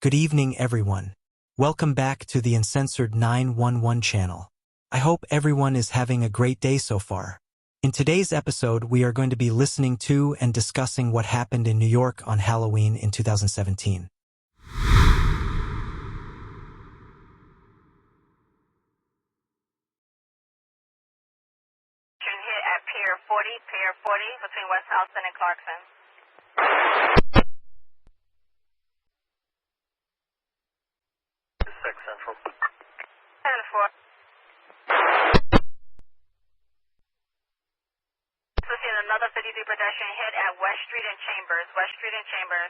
Good evening, everyone. Welcome back to the Uncensored 911 channel. I hope everyone is having a great day so far. In today's episode, we are going to be listening to and discussing what happened in New York on Halloween in 2017. Hit at Pier 40 between West Houston and Clarkson. 6 Central. 10-4. Also seen another 53 pedestrian hit at West Street and Chambers. West Street and Chambers.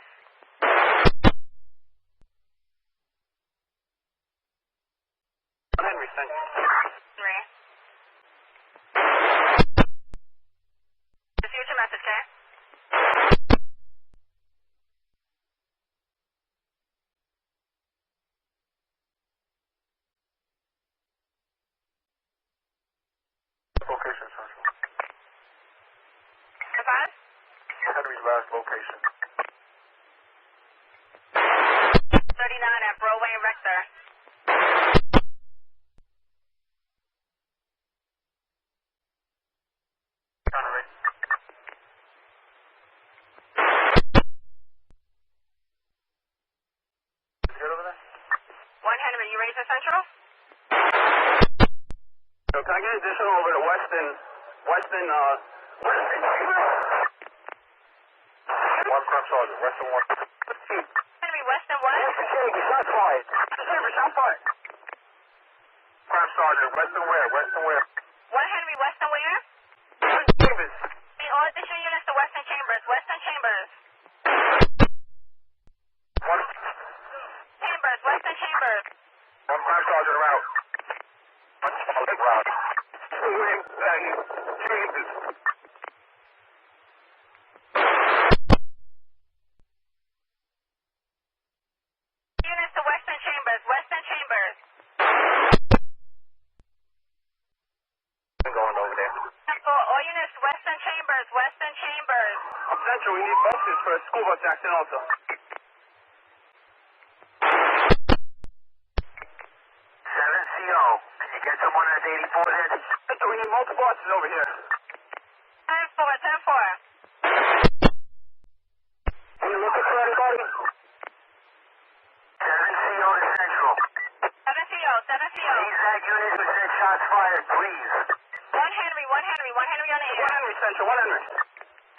Henry Central. Henry. Just see what your message, okay? Location Central. Advise? Henry's last location. 39 at Broadway and Rector. Henry. Get over there? 1 Henry, you raising Central? So can I get additional over to Weston, one crime sergeant, Weston 1. Henry, Weston what? Shot fired. Shot fired. Crime sergeant, Weston where? 1 Henry, Weston where? Davis. All additional units to Western Chambers. Western Chambers. One Chambers, Western Chambers. crime sergeant around. Jesus. Units to Western Chambers. Western Chambers. I'm going over there. All units, Western Chambers. Western Chambers. Central, we need buses for a school bus accident also. 7CO, can you get someone at 84 then? Central, we need multiple buses over here. 10-4, 10-4. Can you look for anybody? 7CO to Central. 7CO, 7CO. Please that unit who said shots fired, please. 1 Henry, 1 Henry, 1 Henry on the air. 1 Henry Central, 1 Henry. 1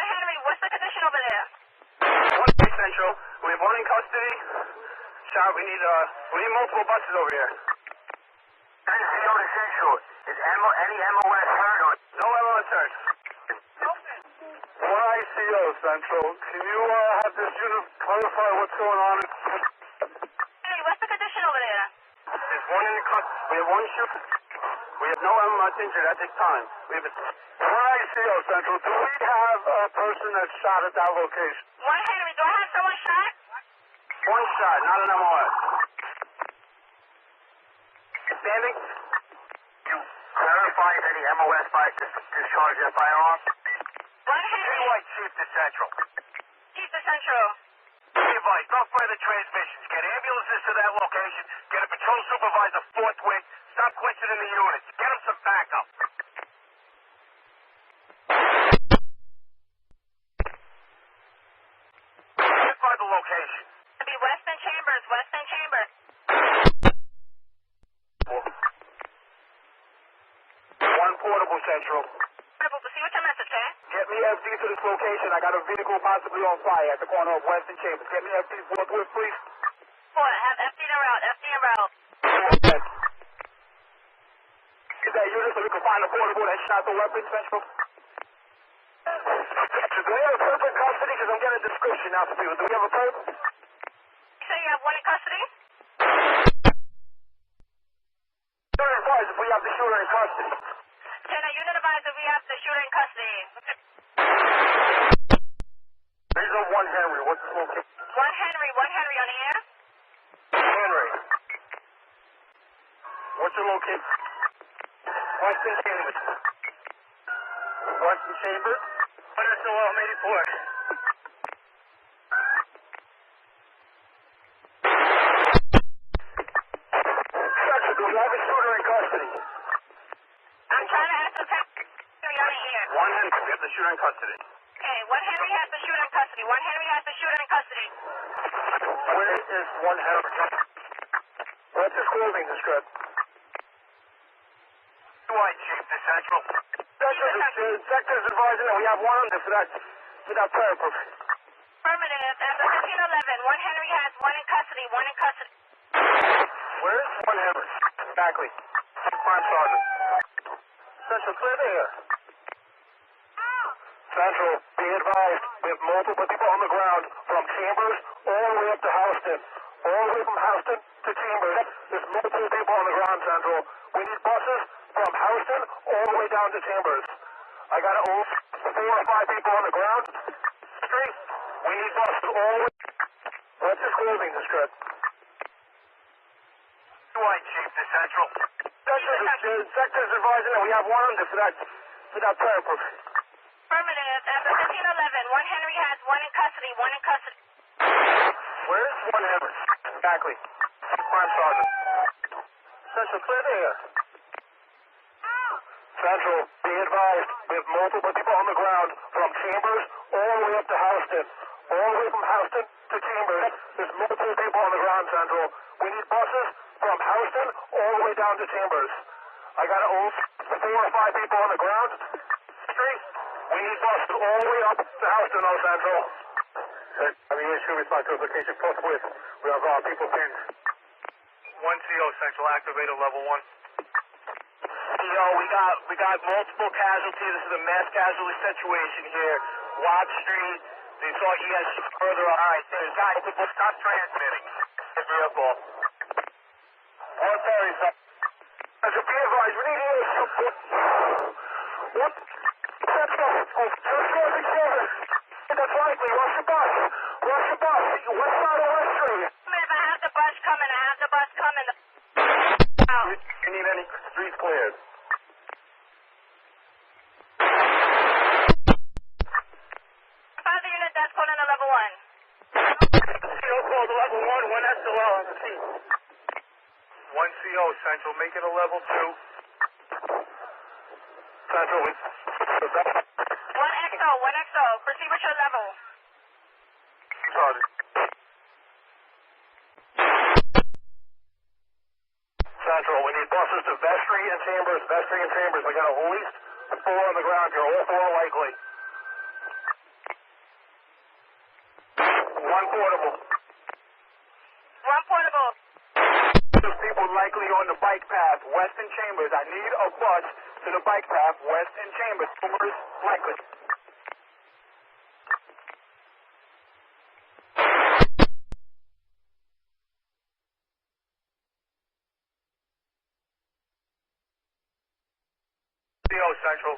Henry, what's the condition over there? 1 Henry Central, we have one in custody. Shot, we need multiple buses over here. 7CO to Central, is any MOS hurt or? No MOS hurt. 1 ICO Central, can you have this unit clarify what's going on? Henry, what's the condition over there? There's one in the custody. We have one shooter. We have no MOS injured at this time. We have 1 ICO Central, do we have a person that's shot at that location? 1 Henry, do I have someone shot? One shot, not an MOS. Standing? You clarify if any MOS by discharge that firearm? 1 Henry. White Chief to Central. Chief to Central. Be advised, no further transmissions. Get ambulances to that location. Get a patrol supervisor forthwith. Stop questioning the units. Get them some backup. Identify the location. It'll be Western Chambers, Western Chambers. One portable Central. See what your message, okay? Get me FD to this location. I got a vehicle possibly on fire at the corner of Western Chambers. Get me FD forthwith, please. 4, have FD en route, FD en route. Is that unit so we can find a portable that shot the weapon, Central? Do we have a perp in custody? Because I'm getting a description now for people. Do we have a perp? You say you have one in custody? You're advised if we have the shooter in custody. Can a unit advise if we have the shooter in custody? There's a 1 Henry. What's the location? 1 Henry on the air? Henry. What's your location? Western Chambers. Western Chambers? I'm 84. shooter in custody. Okay, 1 Henry has the shooter in custody. 1 Henry has the shooter in custody. Where is 1 Henry? What's his clothing description? White Chief, the Central. Sector's advising that we have one under for that prayer proof. Affirmative. After 1511, 1 Henry has 1 in custody. 1 in custody. Where is 1 Henry? Exactly. Crime Sergeant. Central, clear the air. Central, be advised, we have multiple people on the ground from Chambers all the way up to Houston. All the way from Houston to Chambers. There's multiple people on the ground, Central. We need buses from Houston all the way down to Chambers. I got 4 or 5 people on the ground. Street. We need buses all the way. What's his clothing description? White Chief, the Central. Sector's advising that we have one under for that prayer proof. Affirmative. After 1511, 1 Henry has 1 in custody. 1 in custody. Where is 1 Henry? Exactly. Crime Sergeant. Central, clear the air. Central, be advised, we have multiple people on the ground from Chambers all the way up to Houston. All the way from Houston to Chambers. There's multiple people on the ground, Central. We need buses from Houston all the way down to Chambers. I got 4 or 5 people on the ground. Street. We need buses all the way up to Houston, Central. I mean, issue response to location forthwith. We have people pinned. 1 CO Central, activated level 1. CO, we got multiple casualties. This is a mass casualty situation here. Watt Street. They saw you guys further on. All right, there's guys. Stop transmitting. Give me a call. One Terry, sir. As a be advised, we need air support. What? Central. That's likely. Rush the bus. Rush the bus. West side of West Street. I have the bus coming. I have the bus coming. You need any streets cleared? Father unit, that's calling to level 1. CO call to level 1. 1 SLL on the scene. 1 CO Central, make it a level 2. Central, 1 XO, proceed with your level. Sergeant. Central, we need buses to Vestry and Chambers. Vestry and Chambers. We got at least 4 on the ground here. All 4 likely. 1 portable. 1 portable. There's people likely on the bike path, west in Chambers. I need a bus to the bike path, west in Chambers. Chambers likely. CO Central.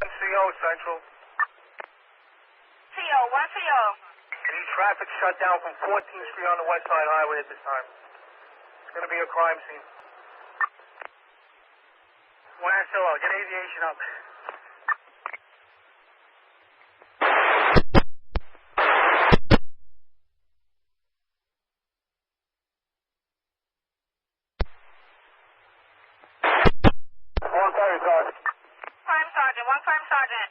CO Central. CO, 1 CO. Any traffic shut down from 14th Street on the West Side Highway at this time. It's going to be a crime scene. 1 SLL, get aviation up. Crime Sergeant, 1 Crime Sergeant.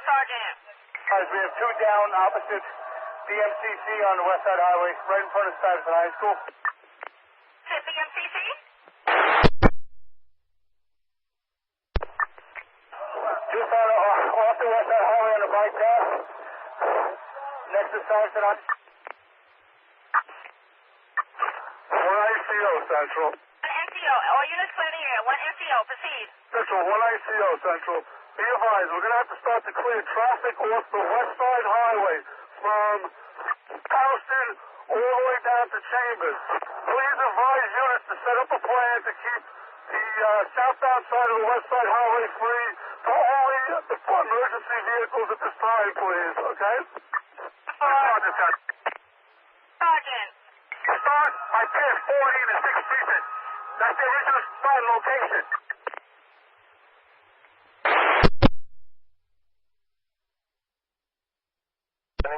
Sergeant. Guys, we have 2 down opposite BMCC on the West Side Highway, right in front of Stuyvesant High School. Hit the MCC? Just off the West Side Highway on the bike path, next to Stuyvesant High. 1 ICO Central. 1 NCO, all units clear the air. 1 NCO, proceed. Central, 1 ICO Central. Be advised, we're going to have to start to clear traffic off the West Side Highway from Houston all the way down to Chambers. Please advise units to set up a plan to keep the southbound side of the West Side Highway free for only the emergency vehicles at this time, please, okay? Sergeant. Start, I passed 40 to 6 Street. That's the original start location. We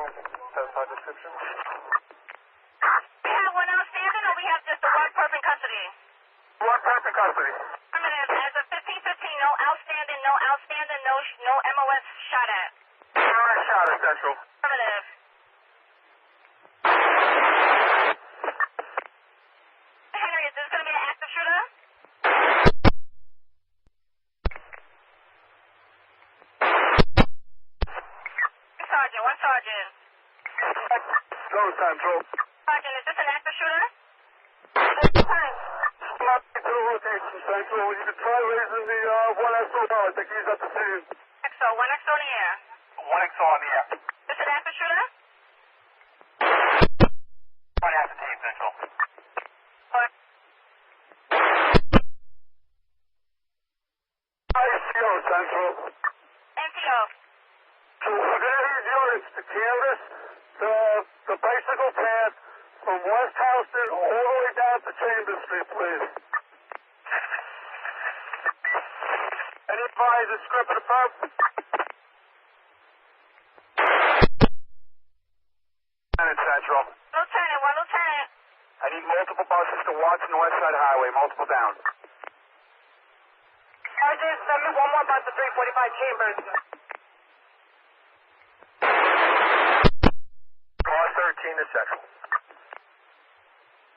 have one outstanding or we have just custody. Affirmative. As of 15:15, no outstanding, no MOS shot at. MOS shot at Central. Affirmative. Henry, is this going to be an active shooter? One sergeant. Go, Central. Sergeant, is this an active shooter? Not to the rotation, Central. You can try raising the 1SO bar. I think he's at the scene. XO, 1XO in the air. 1XO on the air. Is this an active shooter? One half the team, Central. What? ICO, Central. NCO. So we're going to need units to canvas the bicycle path from West Houston all the way down to Chambers Street, please. Any advisors, script of the perp? Lieutenant Central. Lieutenant, one lieutenant. I need multiple buses to Watson West Side Highway, multiple down. Sergeant, send me one more bus to 345 Chambers. Car 13 to Central.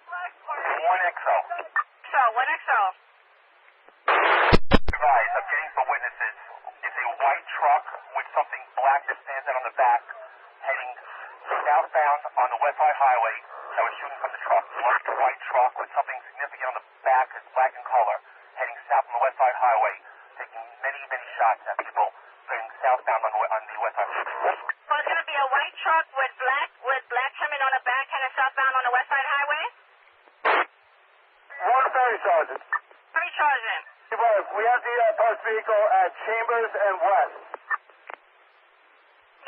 1XO. So, 1XO. Advise, I'm getting some witnesses. It's a white truck with something black that stands out on the back, heading southbound on the West Side Highway that was shooting from the truck. One white truck with something significant on the back that's black in color, heading south on the West Side Highway, taking many, many shots at people heading southbound on the West Side Highway. So it's going to be a white truck with black trimming on the back heading southbound on the West Side Highway? 130, Sergeant. Three Sergeant. We have the bus vehicle at Chambers and West.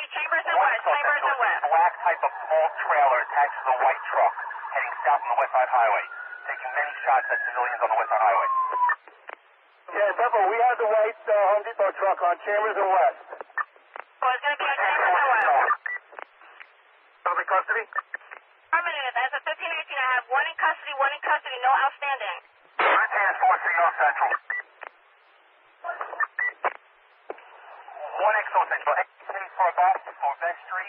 Chambers and West, Chambers and West. Black type of small trailer attached to the white truck heading south on the West Side Highway, taking many shots at civilians on the West Side Highway. Yeah, Temple, we have the white Home Depot truck on Chambers and West. So it's going to be at Chambers and West. Public custody? Affirmative. As of 15:18, I have one in custody, no outstanding. Task Force to your Central. 1XO Central. Exit for a bus for Vestry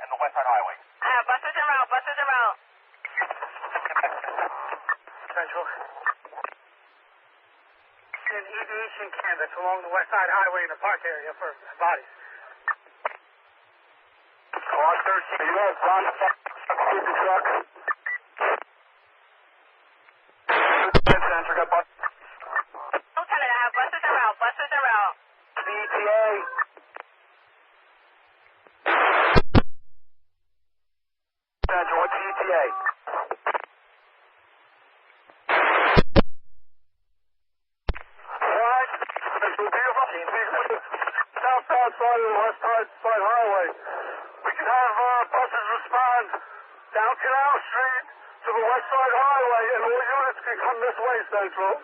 and the West Side Highway. I have buses en route, Central. An aviation canvas along the West Side Highway in the park area for bodies. Car 13. You have Ron the truck. Central got buses. Lieutenant, I have buses en route. ETA. Central, what's the ETA? Alright, Central, beautiful. Southbound side of the West Side Highway. We can have buses respond down Canal Street to the West Side Highway, and all units can come this way, Central.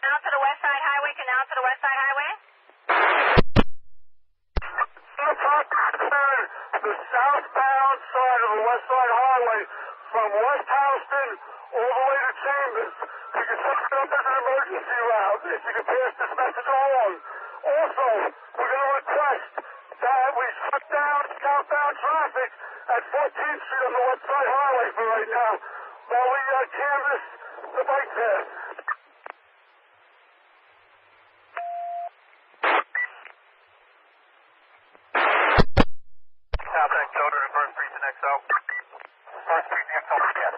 Canal to the West Side Highway. The southbound side of the West Side Highway from West Houston all the way to Chambers. We can set it up as an emergency route if you can pass this message along. Also, we're going to request that we shut down southbound traffic at 14th Street on the West Side Highway for right now while we canvass the bike path. XO. First precinct XO, yes.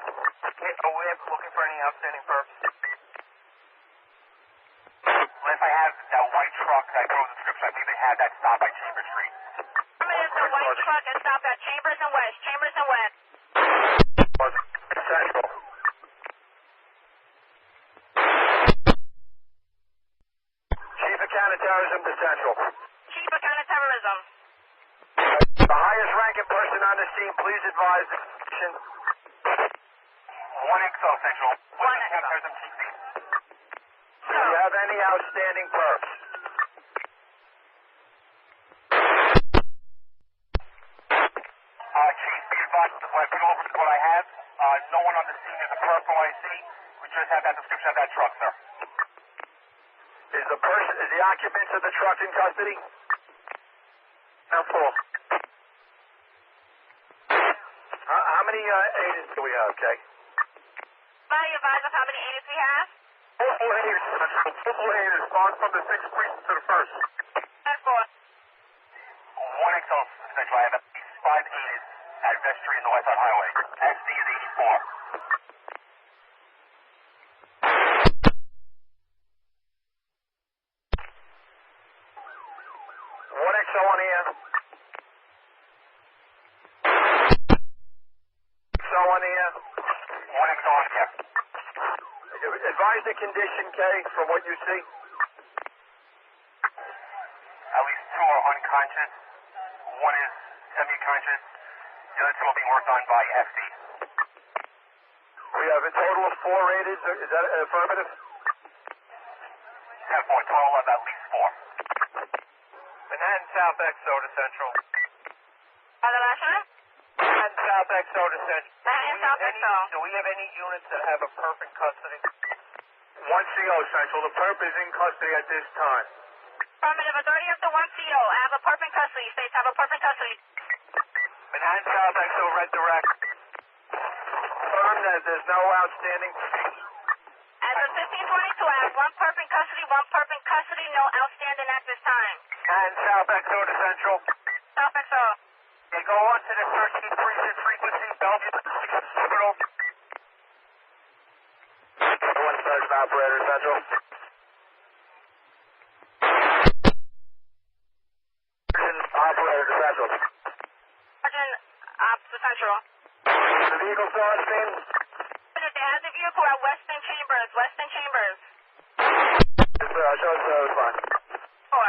Okay, are we looking for any outstanding perps? If I have that white truck that goes in description, I think they had that stop by Chambers Street. Affirmative, the white truck is stopped at Chambers and West. Central. Chief of Counterterrorism to Central. Chief of Counterterrorism. The highest ranking person on the scene, please advise the condition. 1XO Central. 1XO. Counterterrorism chief. Do you have any outstanding perps? Chief, be advised, when I go over what I have, no one on the scene is a perp or I see. We We just have that description of that truck, sir. Is the occupants of the truck in custody? No, full. How many agents do we have, Jay? May I advise of how many agents we have? Multiple agents. Multiple agents gone from the 6th precinct to the 1st. That's four. 1XO Central. I have at least 5 agents at Vestry and the West Side Highway. SD is 84. One XO on the end. XO on the end. One XO on the end. Advise the condition, Kay, from what you see. At least 2 are unconscious. 1 is semi-conscious. The other 2 are being worked on by FD. We have a total of 4 rated. Is that affirmative? 10 for a total of at least 4. Manhattan South XO to Central. The last one? Manhattan South XO to Central. Manhattan South XO. Do we have any units that have a perp in custody? 1CO Central. The perp is in custody at this time. Affirmative. Authority up to 1CO. I have a perp in custody. States have a perp in custody. Manhattan South XO Red Direct. Confirm that there's no outstanding. As of 1522, I have 1 perp in custody, 1 perp in custody, no outstanding at this time. And South XO to Central. South XO. They go on to the 13th precinct frequency, Bellevue, Hospital. One Sergeant Operator Central. Sergeant Operator to Central. Sergeant to Central. The vehicle still on scene? They have the vehicle at Weston Chambers. Weston Chambers. Yes, sir. I'll show us the response. 4.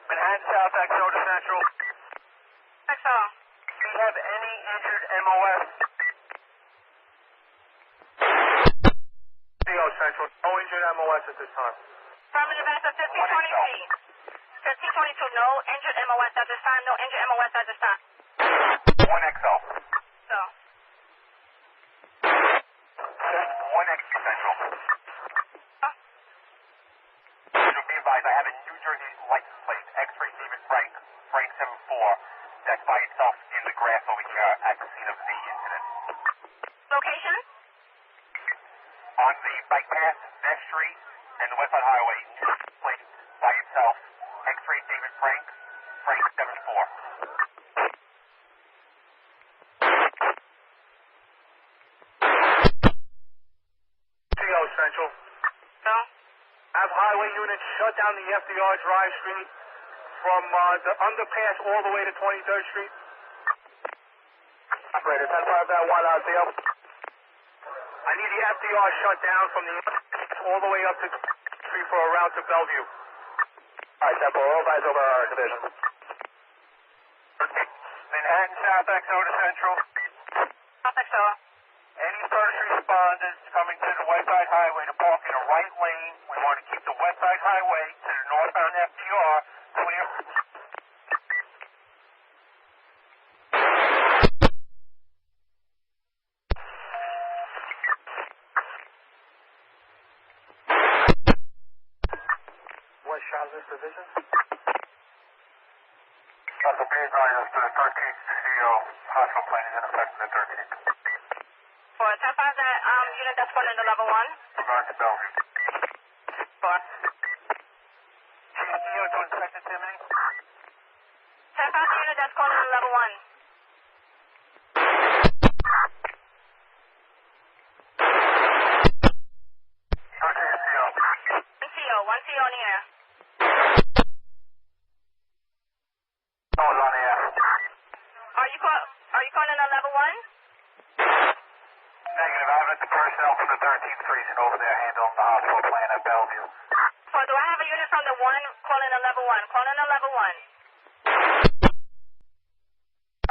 Manhattan South XO to Central. XO. Do we have any injured MOS? CO Central. No injured MOS at this time. Affirmative. As of 1523. 1522, no injured MOS at this time, no injured MOS at this time. 1XO. So. 1XO Central. To be advised, I have a New Jersey license plate, X-ray David Frank, Frank 74. That's by itself in the grass over here at the scene of the incident. Location? On the bike path, Vestry, and the West Side Highway, plate by itself, X-ray David Frank, Frank 74. CO Central. No. Have highway units shut down the FDR Drive Street from the underpass all the way to 23rd Street. Operator, 10-5 that one out there. I need the FDR shut down from the underpass all the way up to Street for a route to Bellevue. All right, Temple, all eyes over our division. Manhattan South XO to Central. South XO. Any first responders coming to the West Side Highway to park in the right lane. We want to keep the West Side Highway to the northbound FDR clear. West Charlotte Division. That's a big item to the 13th CO hospital plane is in effect in the 13th. For 10-5 that unit that's going into level 1. Back to Bellevue. 4. GCO to inspect the chimney. 10-5 unit that's going into level 1. One CO in the air. No one's on the air. Are you calling in a level 1? Negative. I have the personnel from the 13th precinct over there handling the hospital plan at Bellevue. So do I have a unit from the 1 calling a level 1? Calling a level 1.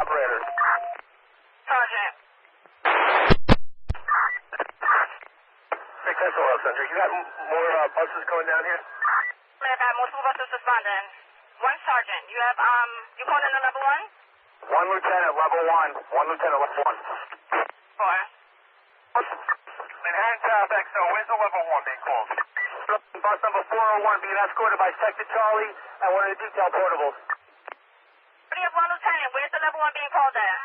Operator. Sergeant. Hey, Central Oil Center. You got more buses coming down here? I've got multiple buses responding. 1 sergeant. You have you calling in a level 1? 1 lieutenant, level 1. 1 lieutenant, level 1. 4. Manhattan South XO, where's the level 1 being called? Bus number 401 being escorted by Sector Charlie and one of the detail portables. We have 1 Lieutenant. Where's the level 1 being called at?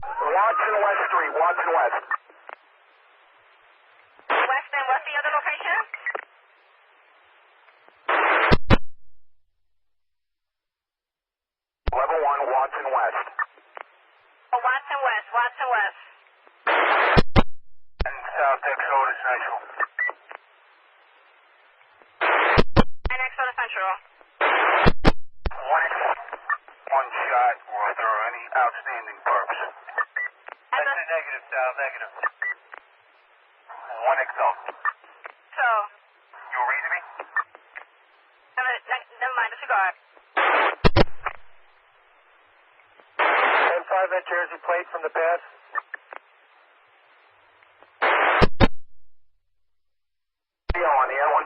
Watson West Street, Watson West. West, and what's the other location? Level 1, Watson West. Oh, Watson West, Watson West. And South XO to Central. And XO to Central. One shot, or if there are any outstanding perps. That's a negative, Sal, negative. 1 XO. So, You reading me? never mind, disregard. 10-5 at Jersey plate from the pass. On the L1.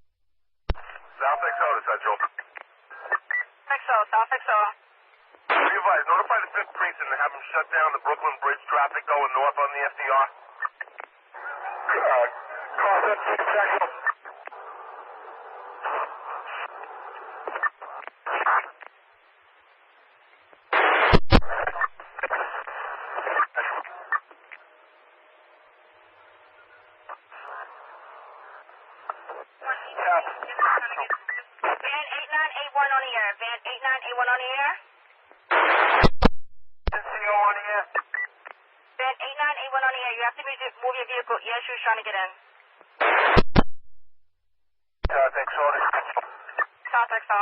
South XO to Central. XO, South XO. Be advised, notify the 5th precinct and have them shut down the Brooklyn Bridge traffic going north on the FDR. Call 5th Central. Van 8981 on the air. Van 8981 on the air. NCO on the air. Van 8981 on the air. You have to move your vehicle. Yes, you're trying to get in. South XO to Central. South XO.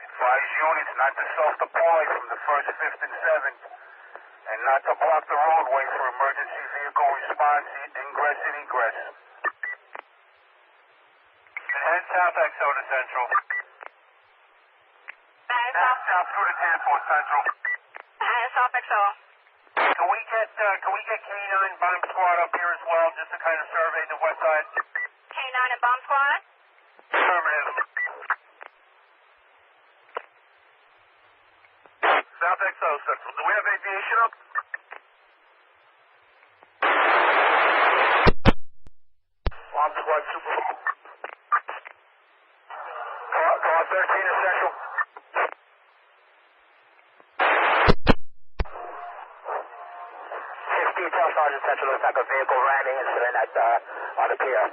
Advise units not to self-deploy from the 1st, 5th, and 7th, and not to block the roadway for emergency vehicle response, ingress, and egress. And South XO to Central. And South through to Danforth Central. South XO. Can we get K9 bomb squad up here as well, just to kind of survey the west side? K9 and bomb squad. Affirmative. South XO Central. Do we have aviation up? Bomb squad super. Car 13 essential. 6 detail sergeant central looks like a vehicle ramming incident at on the pier.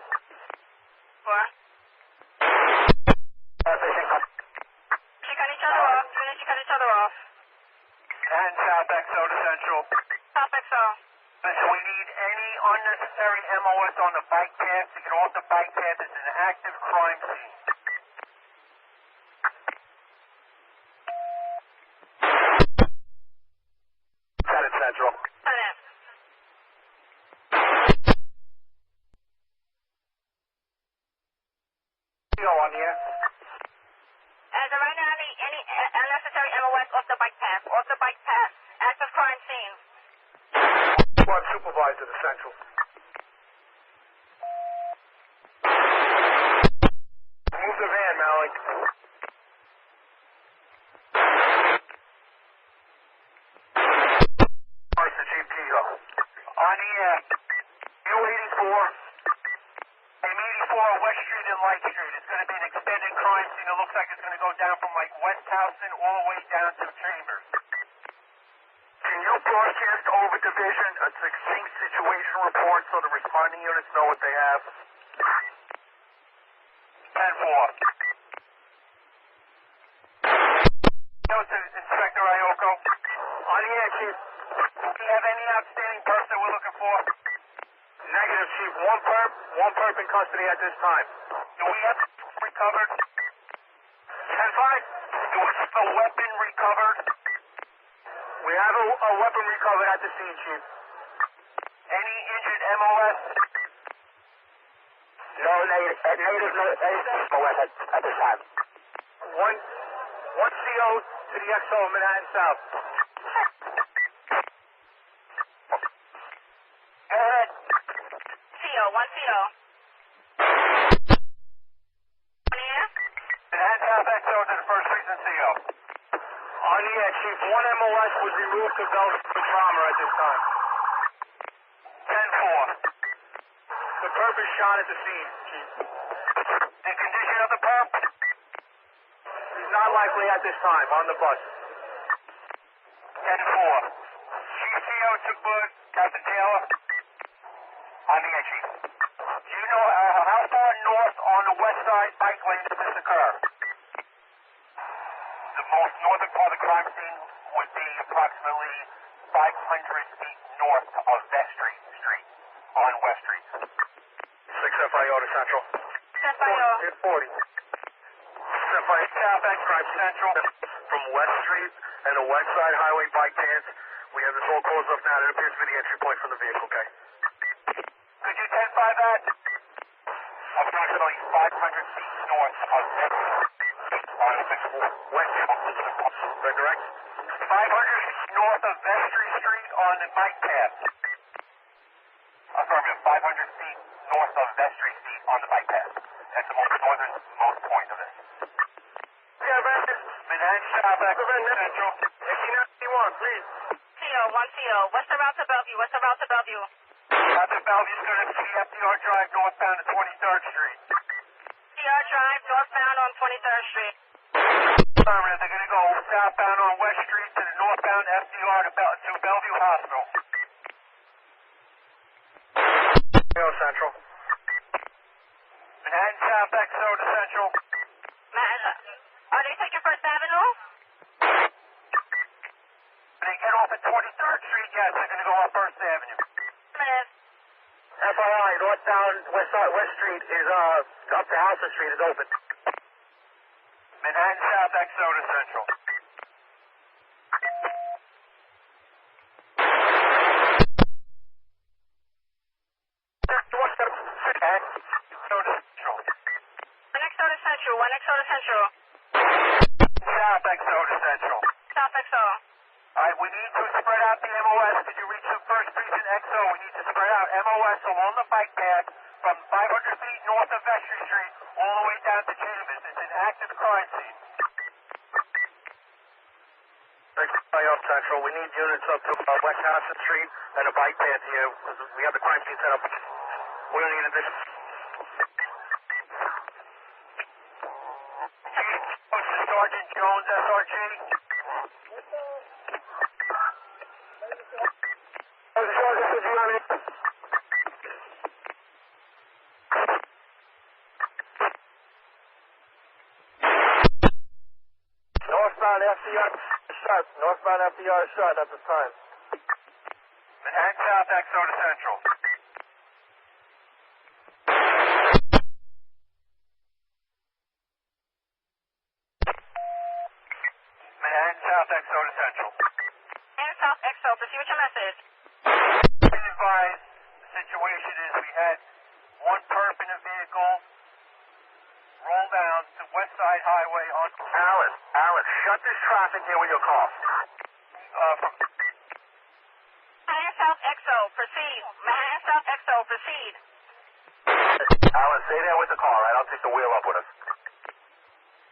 4. Fishing company. She cut each other off. Units, she cut each other off. And South XO to Central. South XO. So we need any unnecessary MOS on the bike path to get off the bike path. It's an active crime scene. Senate Central. Senate. On the air. As of right now, any unnecessary MOS off the bike path. Off the bike path. Active crime scene. Squad supervisor to Central. Move the van, Malik. Where's the GPO? On the air. U-84. M84 West Street and Light Street. It's going to be an extended crime scene. It looks like it's going to go down from like West Houston all the way down to Chambers. Can you broadcast over division a succinct situation report so the responding units know what they have? 10-4. Inspector Ioko. On the air, Chief. Do you have any outstanding perps that we're looking for? Negative, Chief. One perp in custody at this time. Do we have recovered? 10-5. Do we have a weapon recovered? We have a weapon recovered at the scene, Chief. Any injured MOS? No native MOS at this time. One CO to the XO Manhattan South. Go ahead. CO, 1 CO. On the air? Manhattan South XO to the 1st Precinct Romeo. On the air, Chief. One MOS was removed to Bellevue for trauma at this time. 10-4. The perp is shot at the scene, Chief. The condition of the perp? He's not likely at this time, on the bus. 10-4. Chief CO took board, Captain Taylor. On the air, Chief. Do you know how far north on the west side bike lane did this occur? The most northern part of the crime scene would be approximately 500 feet north of Vestry Street on West Street. 6 FIO to Central. FIO. 40. 6 FIO. South Crime Central from West Street and the West Side Highway bike paths. We have this all closed up now. It appears to be the entry point from the vehicle, okay? Could you 10-5 that? Approximately 500 feet north of Vestry on West. Is that correct? 500 feet north of Vestry Street on the bike path. Affirmative. 500 feet north of Vestry Street on the bike path. That's the most northernmost point of this. Yeah, Manhattan South Central. 1891, please. CO, 1CO. What's the route to Bellevue? What's the route to Bellevue? Route to Bellevue is going to be FDR Drive northbound to 23rd Street. FDR Drive northbound on 23rd Street. Affirmative. They're going to go southbound on West Street to the northbound FDR to Bellevue Hospital. Central. Manhattan South XO to Central. Are they taking First Avenue? They get off at 23rd Street, yes, they're going to go on First Avenue. FYI, northbound West Street is up to Houston Street is open. Manhattan South XO to Central. One XO to Central. South XO to Central. South XO. Alright, we need to spread out the MOS. Could you reach the first precinct XO? We need to spread out MOS along the bike path from 500 feet north of Vestry Street all the way down to Chambers. It's an active crime scene. Up Central. We need units up to West Houston Street and a bike path here. We have the crime scene set up. We don't need addition. Sergeant Jones, SRG. Northbound FDR shut. Northbound FDR shut at this time. Manhattan South XO to Central. South XO to Central. And South XO, proceed with your message. Advised, the situation is we had one perp in a vehicle roll down to West Side Highway on... Alice, shut this traffic here with your car. From... Manhattan South XO, proceed. Manhattan South XO, proceed. Alice, stay there with the car, right? I'll take the wheel up with us.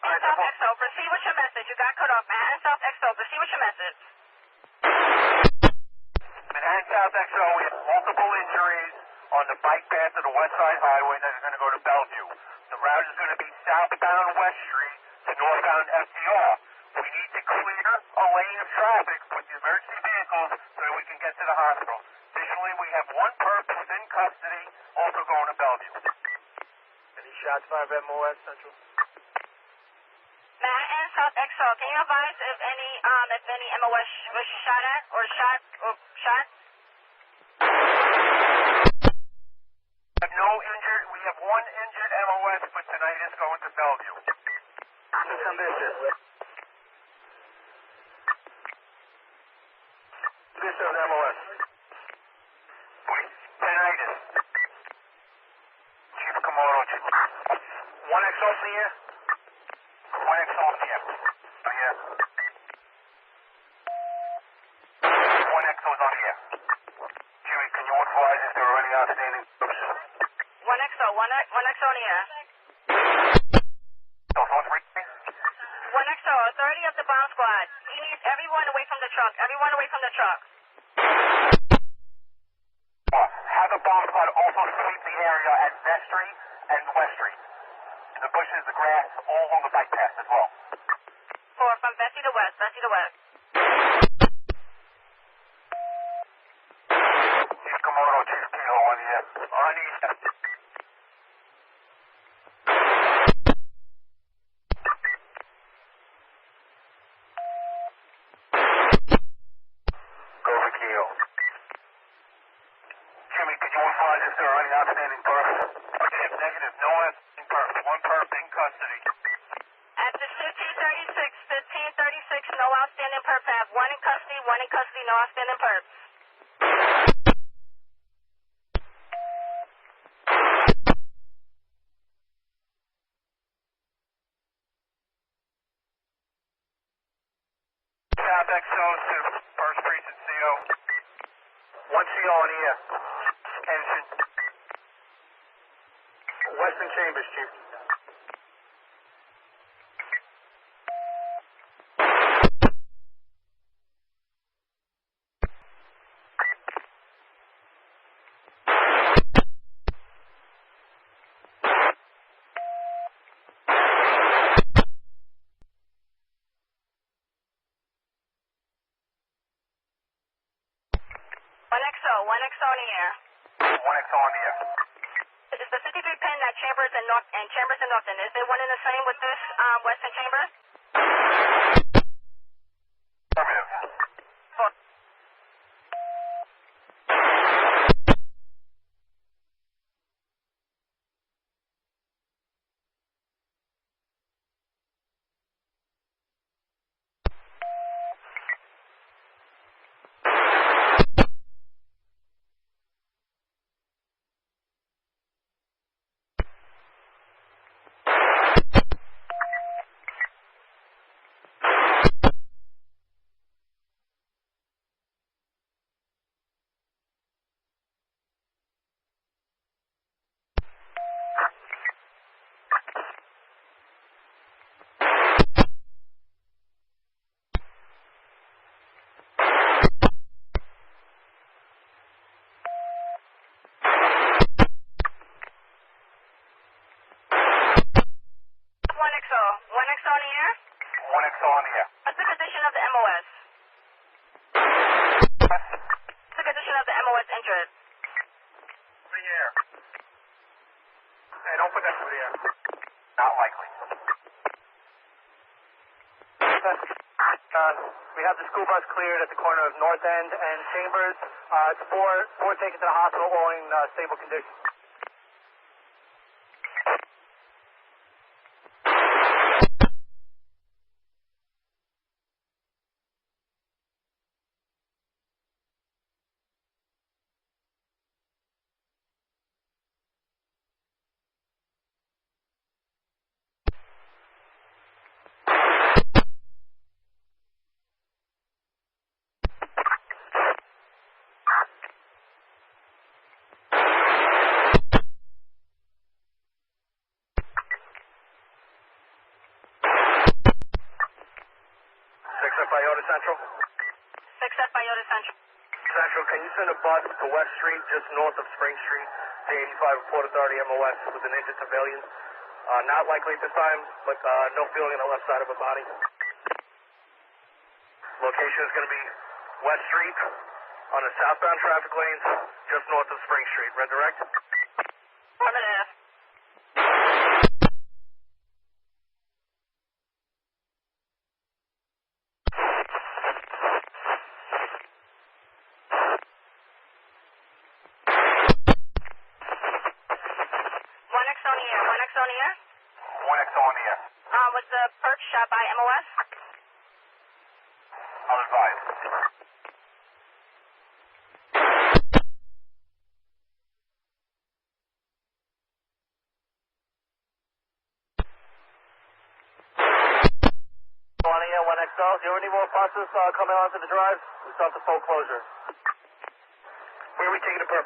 South XO, proceed with your message. You got cut off. Manhattan South XO, proceed with your message. Manhattan South XO, we have multiple injuries on the bike path to the West Side Highway that are going to go to Bellevue. The route is going to be southbound West Street to northbound FDR. We need to clear a lane of traffic with the emergency vehicles so that we can get to the hospital. Additionally, we have one perp who's in custody, also going to Bellevue. Any shots fired at MOS Central? Manhattan South XO, can you advise if any MOS was shot at or shot? We have no injured. We have one injured MOS, but tonight is going to Bellevue. This is MOS. Tinnitus. Chief Komodo. One XO in the air? One XO in the air. Oh, yeah. One XO is on the air. Jimmy, can you advise if there are any outstanding groups? One XO in the air. Those ones reaching? One XO, authority of bomb squad. He needs everyone away from the truck. Everyone away from the truck. Have the bomb squad also sweep the area at Vestry and West Street. The bushes, the grass, all along the bike path as well. 4 from Vesey to West. Vesey to West. Chief Komodo, Chief Kilo on the east. Go for Kilo. Jimmy, could you advise if there are any outstanding perfs? Negative, no outstanding perfs. 1 perf in custody. At the 1536, no outstanding perp. Have 1 in custody, no outstanding perp. South Zone to First Precinct CO. 1 CO on the air. Engine. Western Chambers, Chief. One XO in the air. 1 XO on the air. Is the 53 pin at Chambers and Norton? Is there one in the same with this Western Chambers? Affirmative. 4. One XO in the air. 1 XO on the air. What's the condition of the MOS? What's the condition of the MOS injured? The air. Hey, don't put that through the air. Not likely. We have the school bus cleared at the corner of North End and Chambers. It's four taken to the hospital, all in stable condition. Central. 6F Iota Central. Central, can you send a bus to West Street, just north of Spring Street, to 85 Port Authority MOS with an injured civilian? Not likely at this time, but no feeling on the left side of a body. Location is going to be West Street on the southbound traffic lanes, just north of Spring Street. Red direct? Affirmative. One XO in the air. 1 XO on the air. Was the perch shot by MOS? I'll advise. On the air, 1 XO. Do you have any more buses coming onto the drive? We start the full closure. Where are we taking the perp?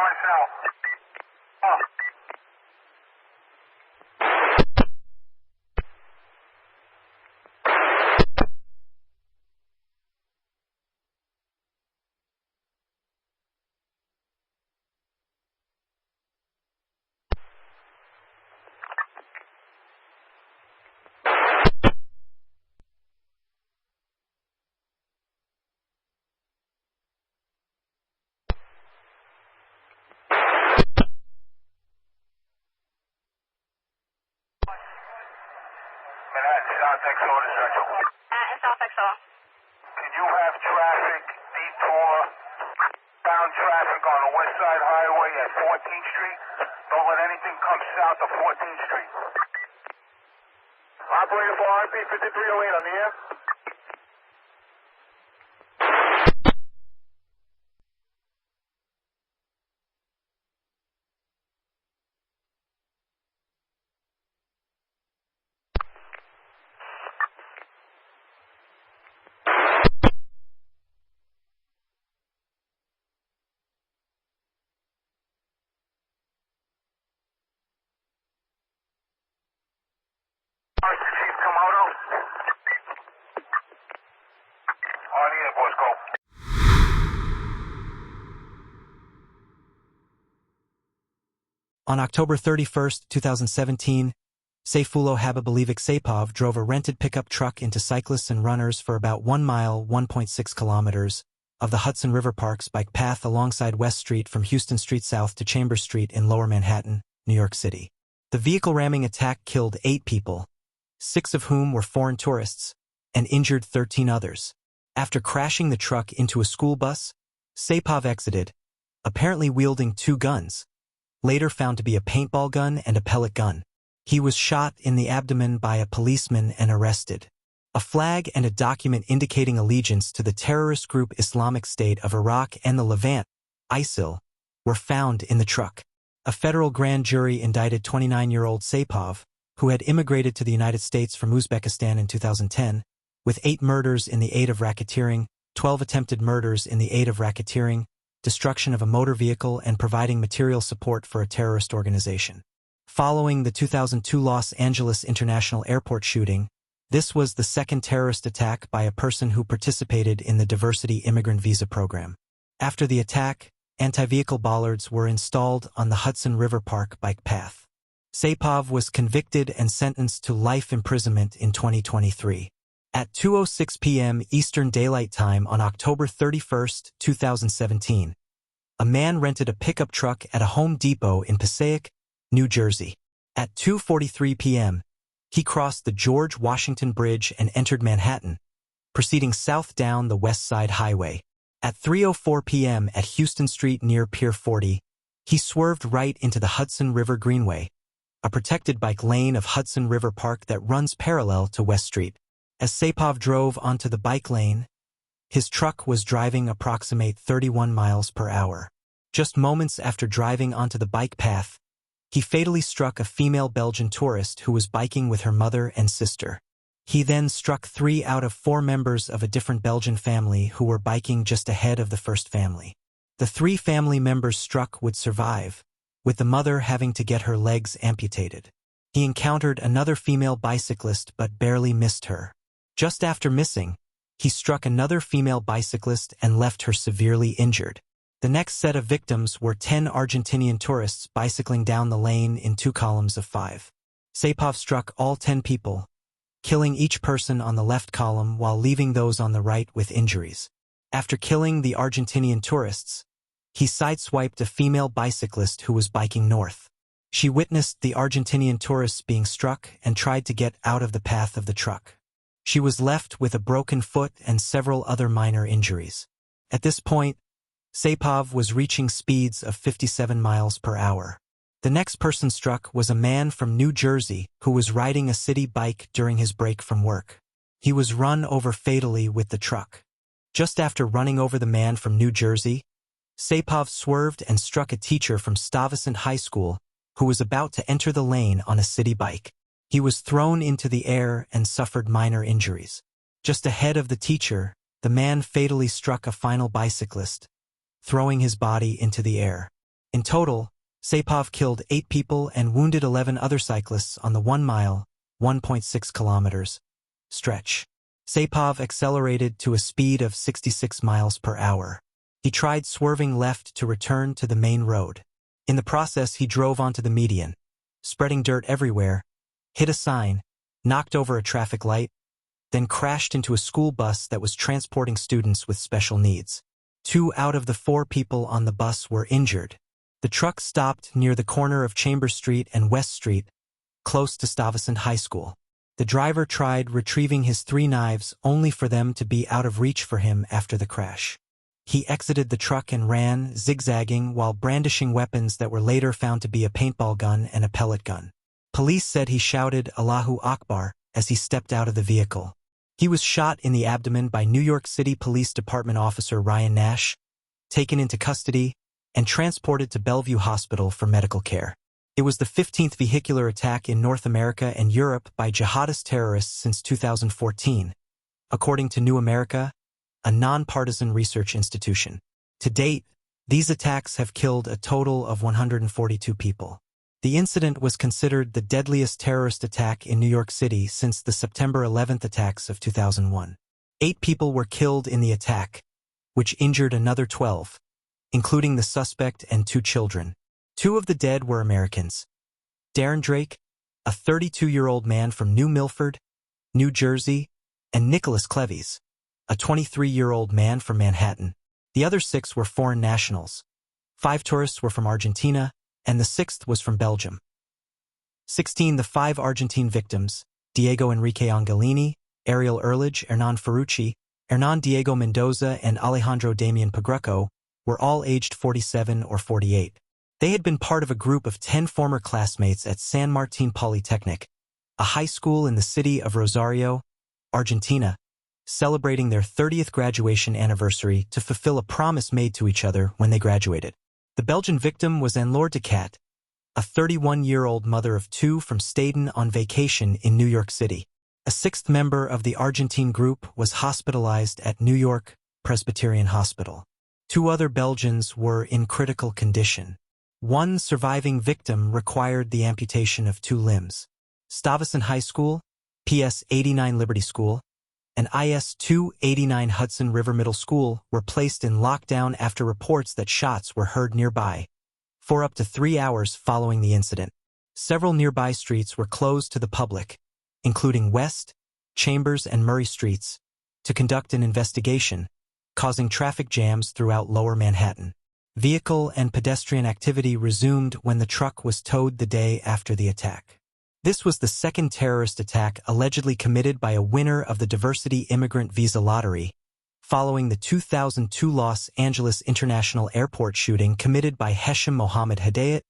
going south. Oh. Manhattan, South XO to Central. In South XO. Can you have traffic detour, bound traffic on the West Side Highway at 14th Street? Don't let anything come south of 14th Street. Operator for RP 5308 on the air. Chief Komodo. On the air, boys, go. On October 31st, 2017, Sayfullo Habibulevich Saipov drove a rented pickup truck into cyclists and runners for about 1 mile, 1.6 kilometers, of the Hudson River Park's bike path alongside West Street from Houston Street South to Chambers Street in Lower Manhattan, New York City. The vehicle ramming attack killed 8 people, 6 of whom were foreign tourists, and injured 13 others. After crashing the truck into a school bus, Saipov exited, apparently wielding 2 guns, later found to be a paintball gun and a pellet gun. He was shot in the abdomen by a policeman and arrested. A flag and a document indicating allegiance to the terrorist group Islamic State of Iraq and the Levant, ISIL, were found in the truck. A federal grand jury indicted 29-year-old Saipov, who had immigrated to the United States from Uzbekistan in 2010, with 8 murders in the aid of racketeering, 12 attempted murders in the aid of racketeering, destruction of a motor vehicle, and providing material support for a terrorist organization. Following the 2002 Los Angeles International Airport shooting, this was the second terrorist attack by a person who participated in the Diversity Immigrant Visa program. After the attack, anti-vehicle bollards were installed on the Hudson River Park bike path. Saipov was convicted and sentenced to life imprisonment in 2023. At 2:06 p.m. Eastern Daylight Time on October 31, 2017, a man rented a pickup truck at a Home Depot in Passaic, New Jersey. At 2:43 p.m., he crossed the George Washington Bridge and entered Manhattan, proceeding south down the West Side Highway. At 3:04 p.m. at Houston Street near Pier 40, he swerved right into the Hudson River Greenway, a protected bike lane of Hudson River Park that runs parallel to West Street. As Saipov drove onto the bike lane, his truck was driving approximate 31 miles per hour. Just moments after driving onto the bike path, he fatally struck a female Belgian tourist who was biking with her mother and sister. He then struck 3 out of 4 members of a different Belgian family who were biking just ahead of the first family. The 3 family members struck would survive, with the mother having to get her legs amputated. He encountered another female bicyclist but barely missed her. Just after missing, he struck another female bicyclist and left her severely injured. The next set of victims were 10 Argentinian tourists bicycling down the lane in 2 columns of 5. Saipov struck all 10 people, killing each person on the left column while leaving those on the right with injuries. After killing the Argentinian tourists, he sideswiped a female bicyclist who was biking north. She witnessed the Argentinian tourists being struck and tried to get out of the path of the truck. She was left with a broken foot and several other minor injuries. At this point, Saipov was reaching speeds of 57 miles per hour. The next person struck was a man from New Jersey who was riding a city bike during his break from work. He was run over fatally with the truck. Just after running over the man from New Jersey, Saipov swerved and struck a teacher from Stuyvesant High School who was about to enter the lane on a city bike. He was thrown into the air and suffered minor injuries. Just ahead of the teacher, the man fatally struck a final bicyclist, throwing his body into the air. In total, Sapov killed 8 people and wounded 11 other cyclists on the 1-mile, 1.6 kilometers, stretch. Sapov accelerated to a speed of 66 miles per hour. He tried swerving left to return to the main road. In the process, he drove onto the median, spreading dirt everywhere, hit a sign, knocked over a traffic light, then crashed into a school bus that was transporting students with special needs. 2 out of the 4 people on the bus were injured. The truck stopped near the corner of Chambers Street and West Street, close to Stuyvesant High School. The driver tried retrieving his 3 knives only for them to be out of reach for him after the crash. He exited the truck and ran, zigzagging while brandishing weapons that were later found to be a paintball gun and a pellet gun. Police said he shouted Allahu Akbar as he stepped out of the vehicle. He was shot in the abdomen by New York City Police Department officer Ryan Nash, taken into custody, and transported to Bellevue Hospital for medical care. It was the 15th vehicular attack in North America and Europe by jihadist terrorists since 2014, according to New America, a nonpartisan research institution. To date, these attacks have killed a total of 142 people. The incident was considered the deadliest terrorist attack in New York City since the September 11th attacks of 2001. 8 people were killed in the attack, which injured another 12, including the suspect and 2 children. 2 of the dead were Americans. Darren Drake, a 32-year-old man from New Milford, New Jersey, and Nicholas Cleves, a 23-year-old man from Manhattan. The other 6 were foreign nationals. 5 tourists were from Argentina, and the 6th was from Belgium. 16. The 5 Argentine victims, Diego Enrique Angelini, Ariel Erlich, Hernan Ferrucci, Hernan Diego Mendoza, and Alejandro Damian Pagrucco, were all aged 47 or 48. They had been part of a group of 10 former classmates at San Martin Polytechnic, a high school in the city of Rosario, Argentina, celebrating their 30th graduation anniversary to fulfill a promise made to each other when they graduated. The Belgian victim was Anne-Laure Decat, a 31-year-old mother of 2 from Staden on vacation in New York City. A 6th member of the Argentine group was hospitalized at New York Presbyterian Hospital. 2 other Belgians were in critical condition. 1 surviving victim required the amputation of 2 limbs. Stuyvesant High School, PS 89 Liberty School, and IS 289 Hudson River Middle School were placed in lockdown after reports that shots were heard nearby, for up to 3 hours following the incident. Several nearby streets were closed to the public, including West, Chambers, and Murray Streets, to conduct an investigation, causing traffic jams throughout Lower Manhattan. Vehicle and pedestrian activity resumed when the truck was towed the day after the attack. This was the 2nd terrorist attack allegedly committed by a winner of the Diversity Immigrant Visa Lottery, following the 2002 Los Angeles International Airport shooting committed by Hesham Mohammed Hedayat,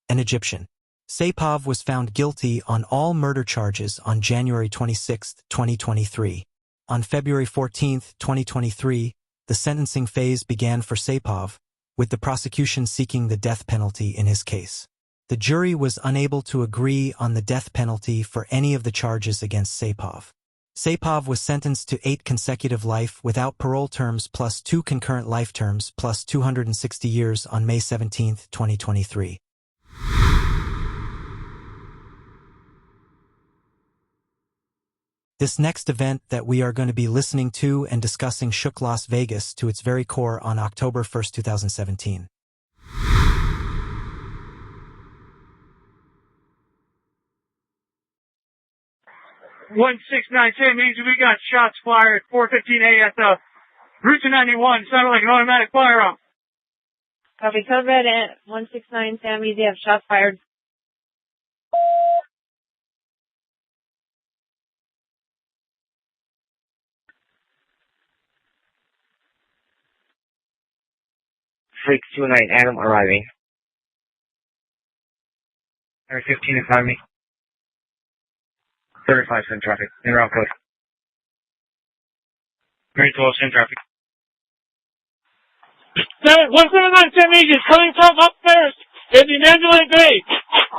an Egyptian. Sapov was found guilty on all murder charges on January 26, 2023. On February 14, 2023, the sentencing phase began for Sapov, with the prosecution seeking the death penalty in his case. The jury was unable to agree on the death penalty for any of the charges against Sapov. Sapov was sentenced to 8 consecutive life without parole terms plus 2 concurrent life terms plus 260 years on May 17, 2023. This next event that we are going to be listening to and discussing shook Las Vegas to its very core on October 1, 2017. 16910 means we got shots fired 4:15 at the Route 291. Sounded like an automatic firearm. Copy. Code red at 169 Sammy. They have shots fired. Freak 29 Adam arriving. Area 15 in front of me. 35 in traffic. In route code. Very close in traffic. 179 Sammy is coming from upstairs in the Mandalay Bay.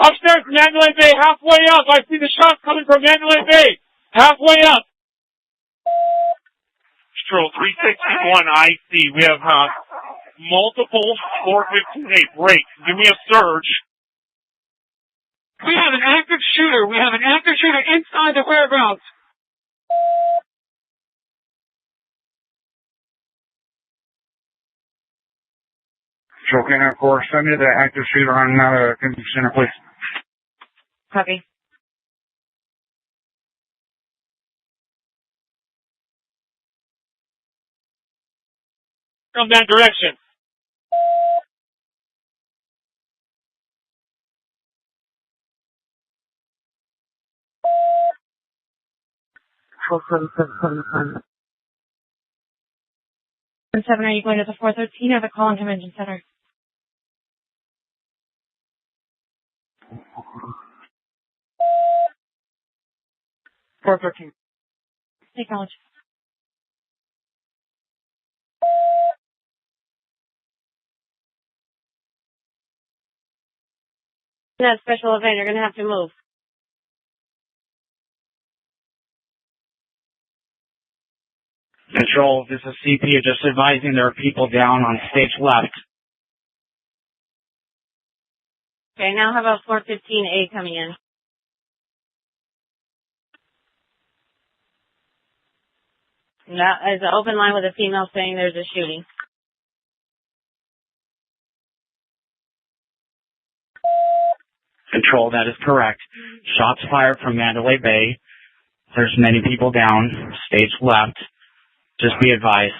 Upstairs in Mandalay Bay, halfway up. I see the shots coming from Mandalay Bay. Halfway up. Patrol 361 IC. We have multiple 415A breaks. Give me a surge. We have an active shooter. We have an active shooter inside the whereabouts. Control Canine 4, send me the active shooter on Convention Center, please. Copy. From that direction. Seven, are you going to the 413 or the Collin Convention Center? 413. Acknowledge. That special event, you're going to have to move. Control, this is CP, just advising there are people down on stage left. Okay, now how about 415A coming in? That is an open line with a female saying there's a shooting. Control, that is correct. Shots fired from Mandalay Bay. There's many people down, stage left. Just be advised.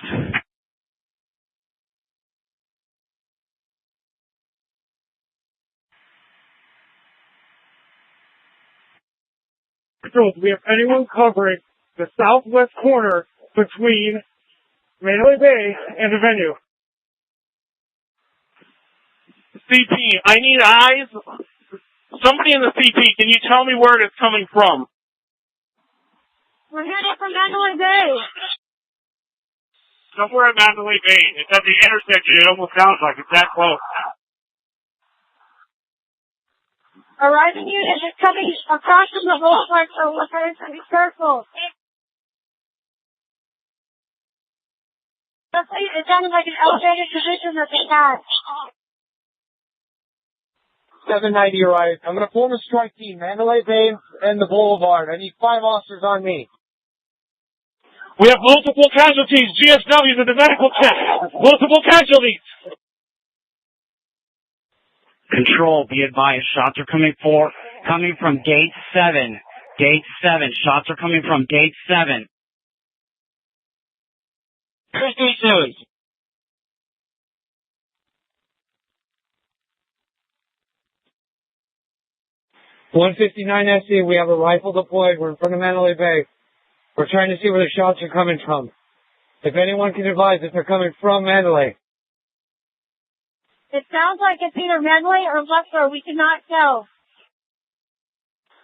Control, do we have anyone covering the southwest corner between Mandalay Bay and the venue? CP, I need eyes. Somebody in the CP, can you tell me where it is coming from? We're heading from Mandalay Bay. Somewhere at Mandalay Bay. It's at the intersection. It almost sounds like it's that close. Arriving unit is coming across from the boulevard, so we're trying to be careful. It sounded like an elevated position that they had. 790 arrived. I'm going to form a strike team, Mandalay Bay and the Boulevard. I need 5 officers on me. We have multiple casualties. GSW's in the medical check. Multiple casualties. Control, be advised, shots are coming from gate 7. Gate 7, shots are coming from gate 7. 52. $159 SC, we have a rifle deployed. We're in front of Mandalay Bay. We're trying to see where the shots are coming from. If anyone can advise if they're coming from Mandalay. It sounds like it's either Mandalay or Luxor. We cannot tell.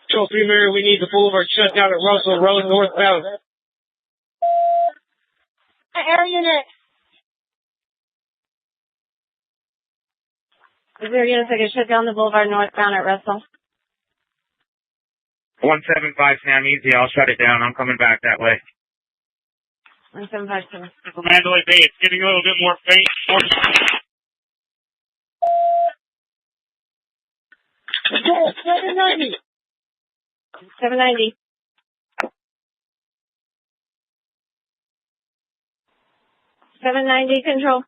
Control 3 Mary, we need the boulevard shut down at Russell Road northbound. Air unit. Is there units that can shut down the boulevard northbound at Russell? 175 Sam Easy, I'll shut it down. I'm coming back that way. 1757. From Mandalay Bay, it's getting a little bit more faint. 790. 790. Control.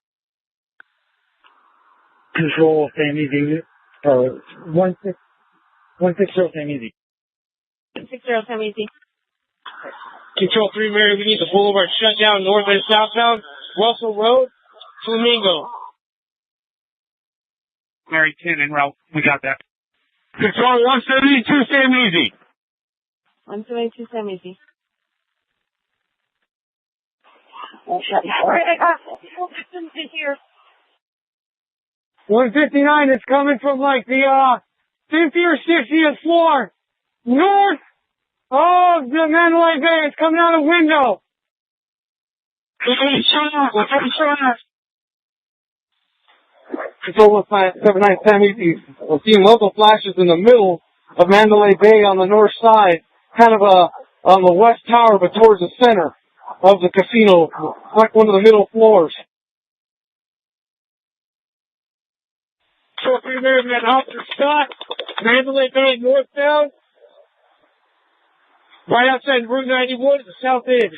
Control, Sam Easy. 160 Sam Easy. 60 Sam Easy. Control 3 Mary, we need the boulevard shut down north and southbound. Russell Road, Flamingo. Mary 10 en route. We got that. Control 172 Sam Easy. 172 Sam Easy. Alright, I got people victims in here. 159 is coming from like the 50th or 60th floor north of the Mandalay Bay. It's coming out a window. Control 79 Sam Easy. We're seeing local flashes in the middle of Mandalay Bay on the north side, kind of on the west tower, but towards the center of the casino, like one of the middle floors. Control 3 there, we got an officer shot. Mandalay Bay northbound. Right outside Route 91 at the south end.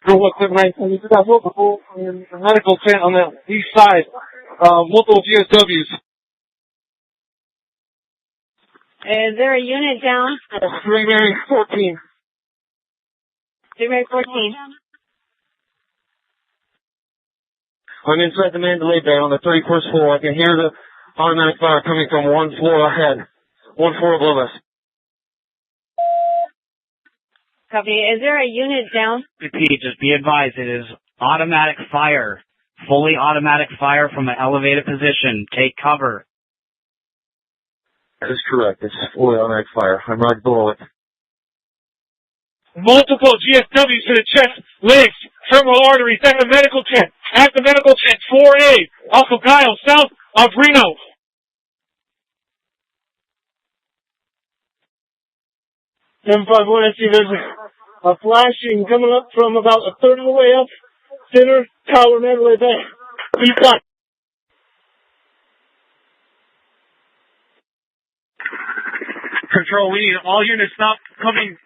Girl, what's up, man? We got multiple medical tent on the east side. Multiple GSWs. Is there a unit down? 3 Mary 14. 3 Mary 14. I'm inside the Mandalay Bay on the 31st floor. I can hear the automatic fire coming from one floor ahead. One floor above us. Copy. Is there a unit down? Repeat, just be advised, it is automatic fire. Fully automatic fire from an elevated position. Take cover. That is correct. It's fully automatic fire. I'm right below it. Multiple GSWs to the chest, legs, femoral arteries at the medical tent. At the medical tent, 4A, off of Kyle, south of Reno. M51, I see there's a flashing coming up from about a third of the way up. Center Tower, Mandalay Bay. Please got. Control, we need all units stop coming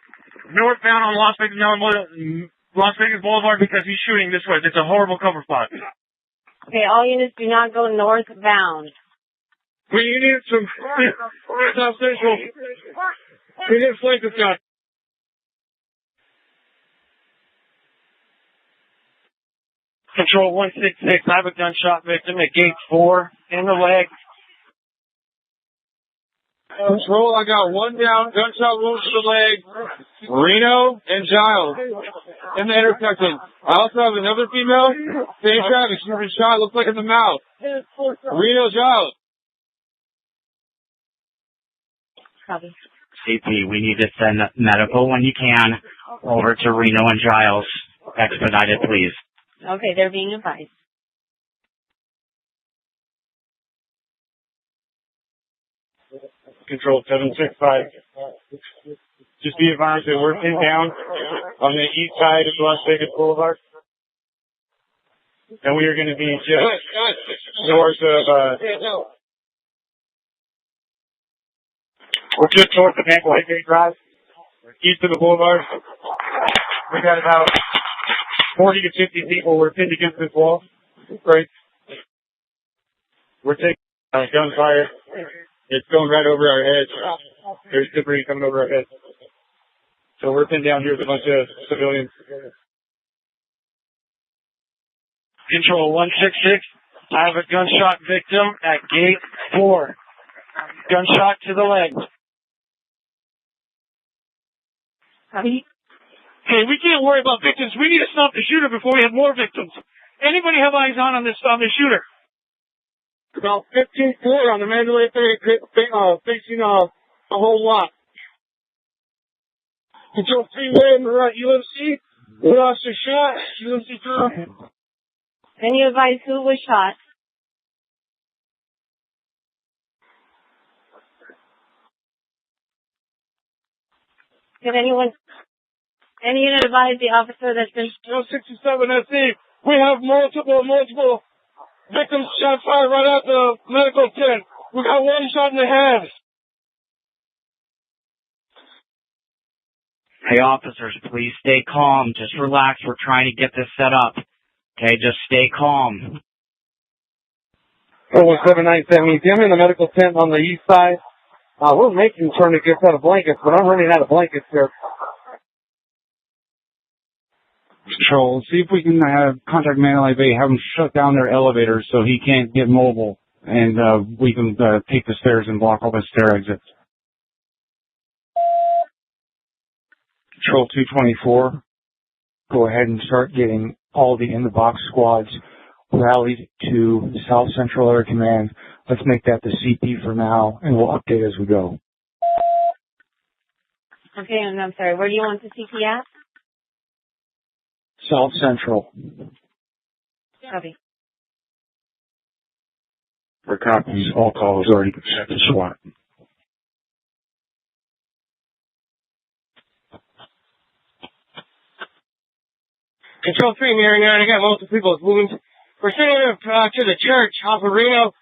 northbound on Las Vegas Boulevard because he's shooting this way. It's a horrible cover spot. Okay, all units do not go northbound. We need some South Central. We need flank this guy. Control 166, I have a gunshot victim at gate 4 in the leg. Control, I got one down, gunshot wounds to the leg, Reno and Giles in the intersection. I also have another female, same traffic, she's been shot, looks like in the mouth. Reno, Giles. Copy. CP, we need to send medical when you can over to Reno and Giles. Expedited, please. Okay, they're being advised. Control 765. Just be advised that we're pinned down on the east side of Las Vegas Boulevard. And we are going to be just north of, we're just north of Mandalay Bay Drive, east of the boulevard. We got about 40 to 50 people. We're pinned against this wall. Right. We're taking gunfire. It's going right over our heads. There's debris coming over our heads. So we're pinned down here with a bunch of civilians. Control 166. I have a gunshot victim at gate 4. Gunshot to the leg. Copy. Hey, we can't worry about victims. We need to stop the shooter before we have more victims. Anybody have eyes on this shooter? About 15 floor on the Mandalay Bay, facing a whole lot. Control 3 way on the right, UMC. We lost a shot. UMC 2. Can you advise who was shot? Can any unit advise the officer that's been 67 SE. We have multiple victims shot fired right at the medical tent. We got one shot in the head. Hey, officers, please stay calm. Just relax. We're trying to get this set up. Okay, just stay calm. 01797. I'm in the medical tent on the east side. We're making tourniquets out of blankets, but I'm running out of blankets here. Control, see if we can contact Mandalay Bay, have them shut down their elevators so he can't get mobile, and we can take the stairs and block all the stair exits. Control 224, go ahead and start getting all the in-the-box squads rallied to South Central Air Command. Let's make that the CP for now, and we'll update as we go. okay, and I'm sorry, where do you want the CP at? South Central. Copy. For copies, all calls already set to SWAT. Control 3, Mary, I got multiple people's wounds. We're sending to the church off of Reno.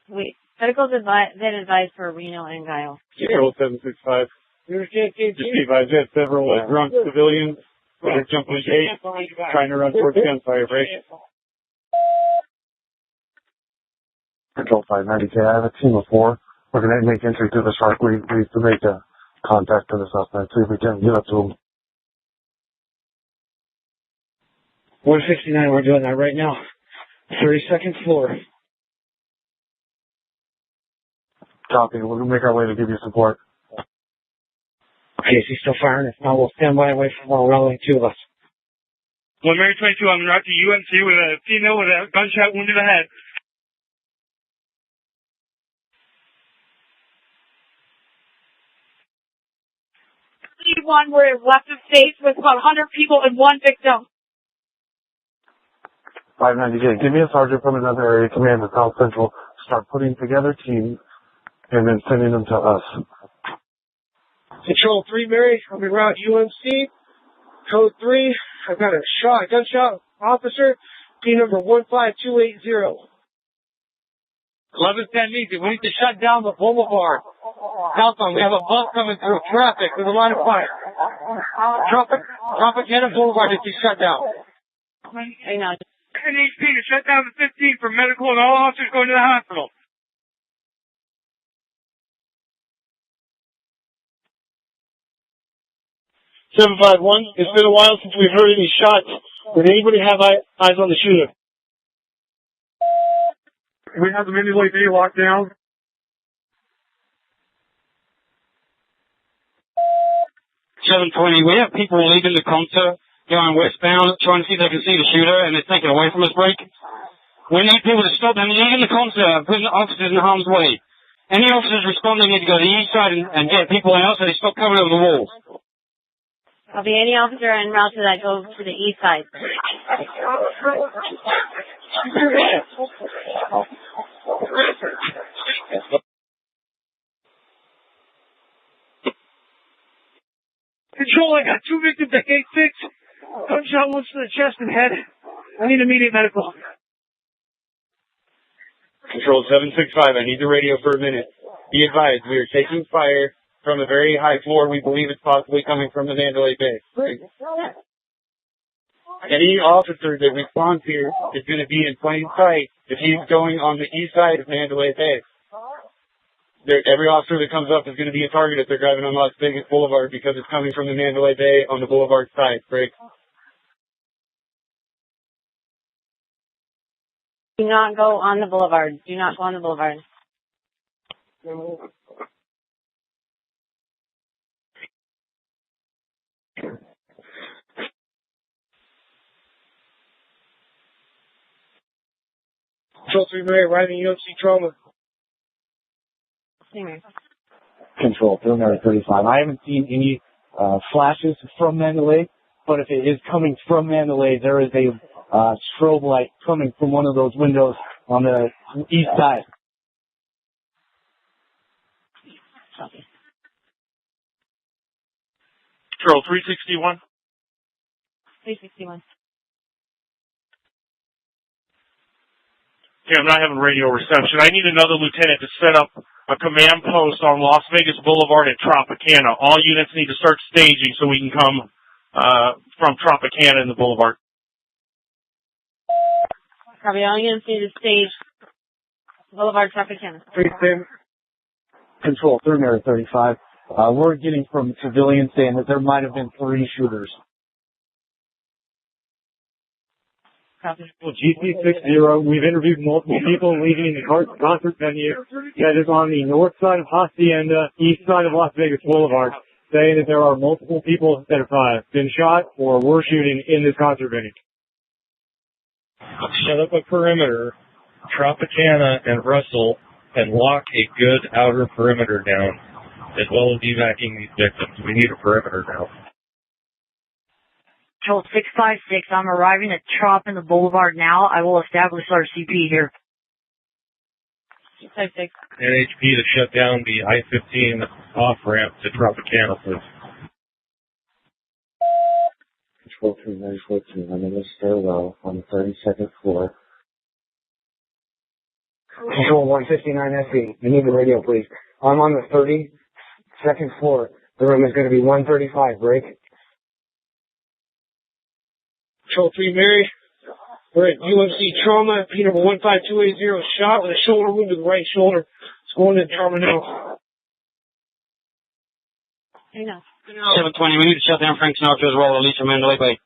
Wait, medical's been advised for Reno and Guile. Control 765. Just be advised, we have several drunk civilians that are jumping the gate, trying to run towards gunfire break. Control 590K, I have a team of 4. We're going to make entry to the shark. We need to make a contact to the suspect, see if we can get up to him. 169, we're doing that right now. 32nd floor. Copy, we'll make our way to give you support. Okay, is he still firing? If not, we'll stand by and wait for more rallying two of us. 1 Mary 22, I'm route to UMC with a female with a gunshot wound in the head. One where it left of stage with about 100 people and 1 victim. 590K, give me a sergeant from another area command at South Central. Start putting together teams and then sending them to us. Control 3, Mary, I'm en route UMC. Code 3, I've got a gunshot officer, P number 15280. 1110 needs it. We need to shut down the boulevard. Southbound, we have a bus coming through traffic with a line of fire. Tropicana Boulevard needs to be shut down. Hang on. NHP to shut down the 15 for medical and all officers going to the hospital. $751, it's been a while since we've heard any shots. Did anybody have eyes on the shooter? We have the Mandalay Bay locked down. 720, we have people leaving the concert, going westbound, trying to see if they can see the shooter, and they're taking away from us break. We need people to stop them leaving the concert, putting the officers in harm's way. Any officers responding need to go to the east side and get people out so they stop coming over the walls. I'll be any officer en route to that go to the east side. Control, I got 2 victims at gate 6. Gunshot wounds to the chest and head. I need immediate medical. Control 765, I need the radio for a minute. Be advised, we are taking fire from a very high floor. We believe it's possibly coming from the Mandalay Bay. Any officer that responds here is going to be in plain sight if he's going on the east side of Mandalay Bay. Every officer that comes up is going to be a target if they're driving on Las Vegas Boulevard because it's coming from the Mandalay Bay on the boulevard side. Break. Do not go on the boulevard. Do not go on the boulevard. Control 3, Mary, arriving UMC trauma. Control 335. I haven't seen any flashes from Mandalay, but if it is coming from Mandalay, there is a strobe light coming from one of those windows on the east side. Control 361. 361. Okay, I'm not having radio reception. I need another lieutenant to set up a command post on Las Vegas Boulevard at Tropicana. All units need to start staging so we can come from Tropicana in the boulevard. Probably all units need to stage Boulevard Tropicana. Control 335. We're getting from civilians saying that there might have been 3 shooters. GC60, we've interviewed multiple people leaving the concert venue that is on the north side of Hacienda, east side of Las Vegas Boulevard, saying that there are multiple people that have been shot or were shooting in this concert venue. Set up a perimeter, Tropicana and Russell, and lock a good outer perimeter down, as well as evacuating these victims. We need a perimeter now. Control 656, I'm arriving at Trop in the Boulevard now. I will establish our CP here. Type 6. NHP to shut down the I-15 off-ramp to Tropicana, please. Control 3914, I'm in the stairwell on the 32nd floor. Control 159 SE, I need the radio, please. I'm on the 32nd floor. The room is going to be 135, break. Control 3 Mary. We're at UMC Trauma, P number 15280, shot with a shoulder wound to the right shoulder. It's going to trauma now. I know. 720, we need to shut down Frank Sinatra as well, release from Mandalay Bay.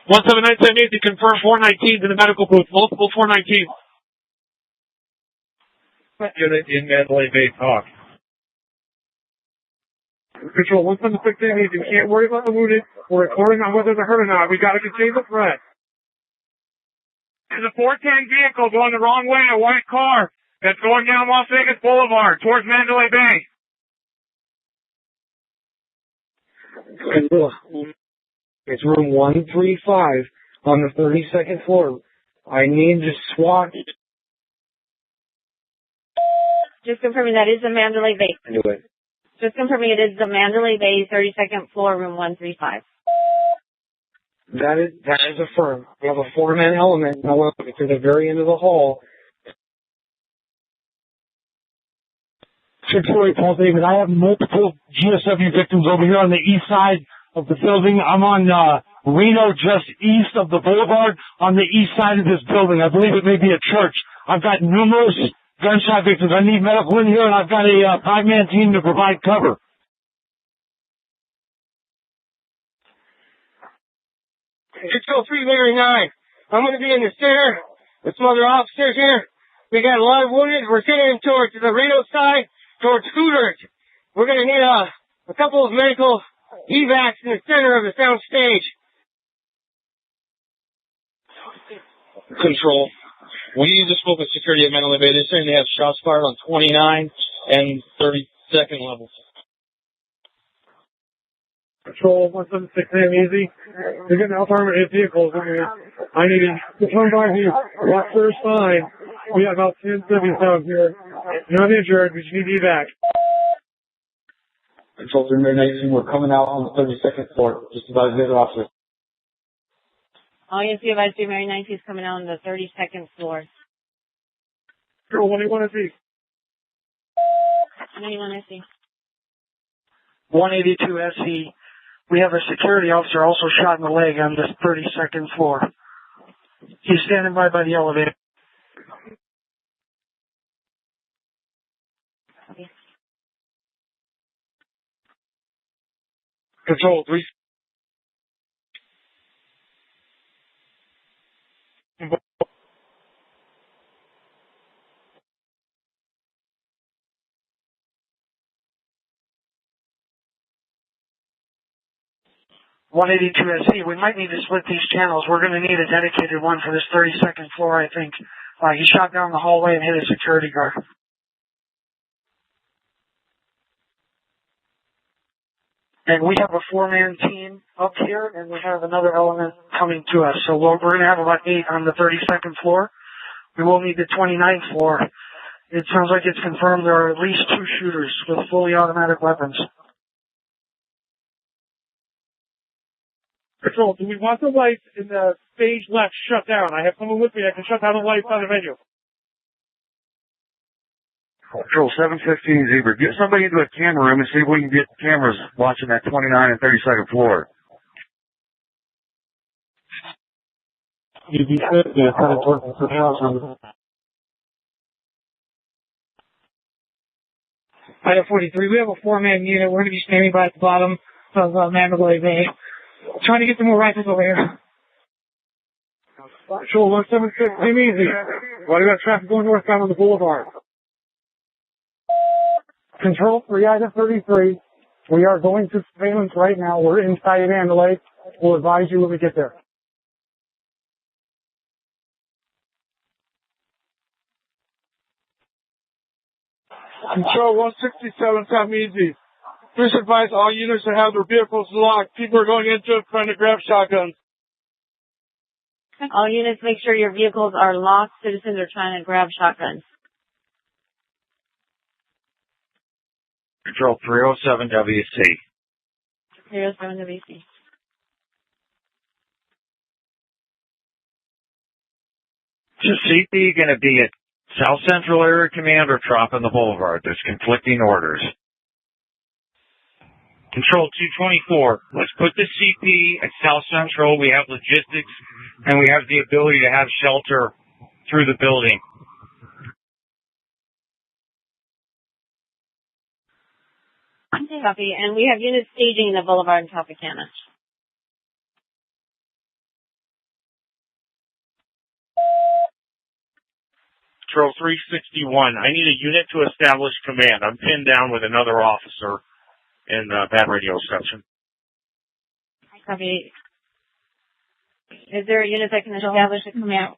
17978 to confirm 419 to the medical booth, multiple 419. Unit in Mandalay Bay, talk. Control 17678, you can't worry about the wounded. We're recording on whether they're hurt or not. We got to contain the threat. There's a 410 vehicle going the wrong way, a white car that's going down Las Vegas Boulevard towards Mandalay Bay. It's room 135 on the 32nd floor. I need to swat. Just confirming that is the Mandalay Bay. Do it. Just confirming it is the Mandalay Bay 32nd floor, room 135. That is affirmed. We have a 4-man element. However, it's at the very end of the hall. 648 Paul David. I have multiple GSW victims over here on the east side of the building. I'm on Reno, just east of the boulevard, on the east side of this building. I believe it may be a church. I've got numerous gunshot victims. I need medical in here, and I've got a 5-man team to provide cover. Control 3 Mary 9. I'm going to be in the center with some other officers here. We got a lot of wounded. We're sending them towards the Reno side, towards Hooters. We're going to need a couple of medical evacs in the center of the sound stage. Control. We need to spoke with security at Mandalay Bay. They're saying they have shots fired on 29 and 32nd levels. Control 176 easy. They're getting out armored vehicles over here. I need to come by here. That first line. We have about 10 civvies out here. Not injured, we just need evac. Control 3 Mary 19, we're coming out on the 32nd floor, just about as the other officer. All you see about Mary 19 is coming out on the 32nd floor. Control 181 SE. 181 SE. 182 SE. We have a security officer also shot in the leg on the 32nd floor. He's standing by the elevator. Control 3. SE. We might need to split these channels. We're going to need a dedicated one for this 32nd floor, I think. He shot down the hallway and hit a security guard. And we have a 4-man team up here, and we have another element coming to us. So we're going to have about 8 on the 32nd floor. We will need the 29th floor. It sounds like it's confirmed there are at least 2 shooters with fully automatic weapons. Control, do we want the lights in the stage left shut down? I have someone with me that can shut down the lights on the venue. Control 715 Zebra, get somebody into a camera room and see if we can get cameras watching that 29 and 32nd floor. You'd be good to kind of working for house. Item 43, we have a 4-man unit. We're going to be standing by at the bottom of Mandalay Bay. Trying to get some more rifles over here. Control 176, aim easy. Why do we got traffic going northbound on the boulevard? Control 3, item 33. We are going to surveillance right now. We're inside Mandalay. We'll advise you when we get there. Control 167, come easy. Please advise all units to have their vehicles locked. People are going into it trying to grab shotguns. All units, make sure your vehicles are locked. Citizens are trying to grab shotguns. Control 307 WC. 307 WC. Is CP going to be at South Central Area Command or Trop on the Boulevard? There's conflicting orders. Control 224. Let's put the CP at South Central. We have logistics, and we have the ability to have shelter through the building. Copy. And we have units staging the Boulevard in Tropicana. Control 361. I need a unit to establish command. I'm pinned down with another officer in bad radio section. Copy. Is there a unit that can establish a command?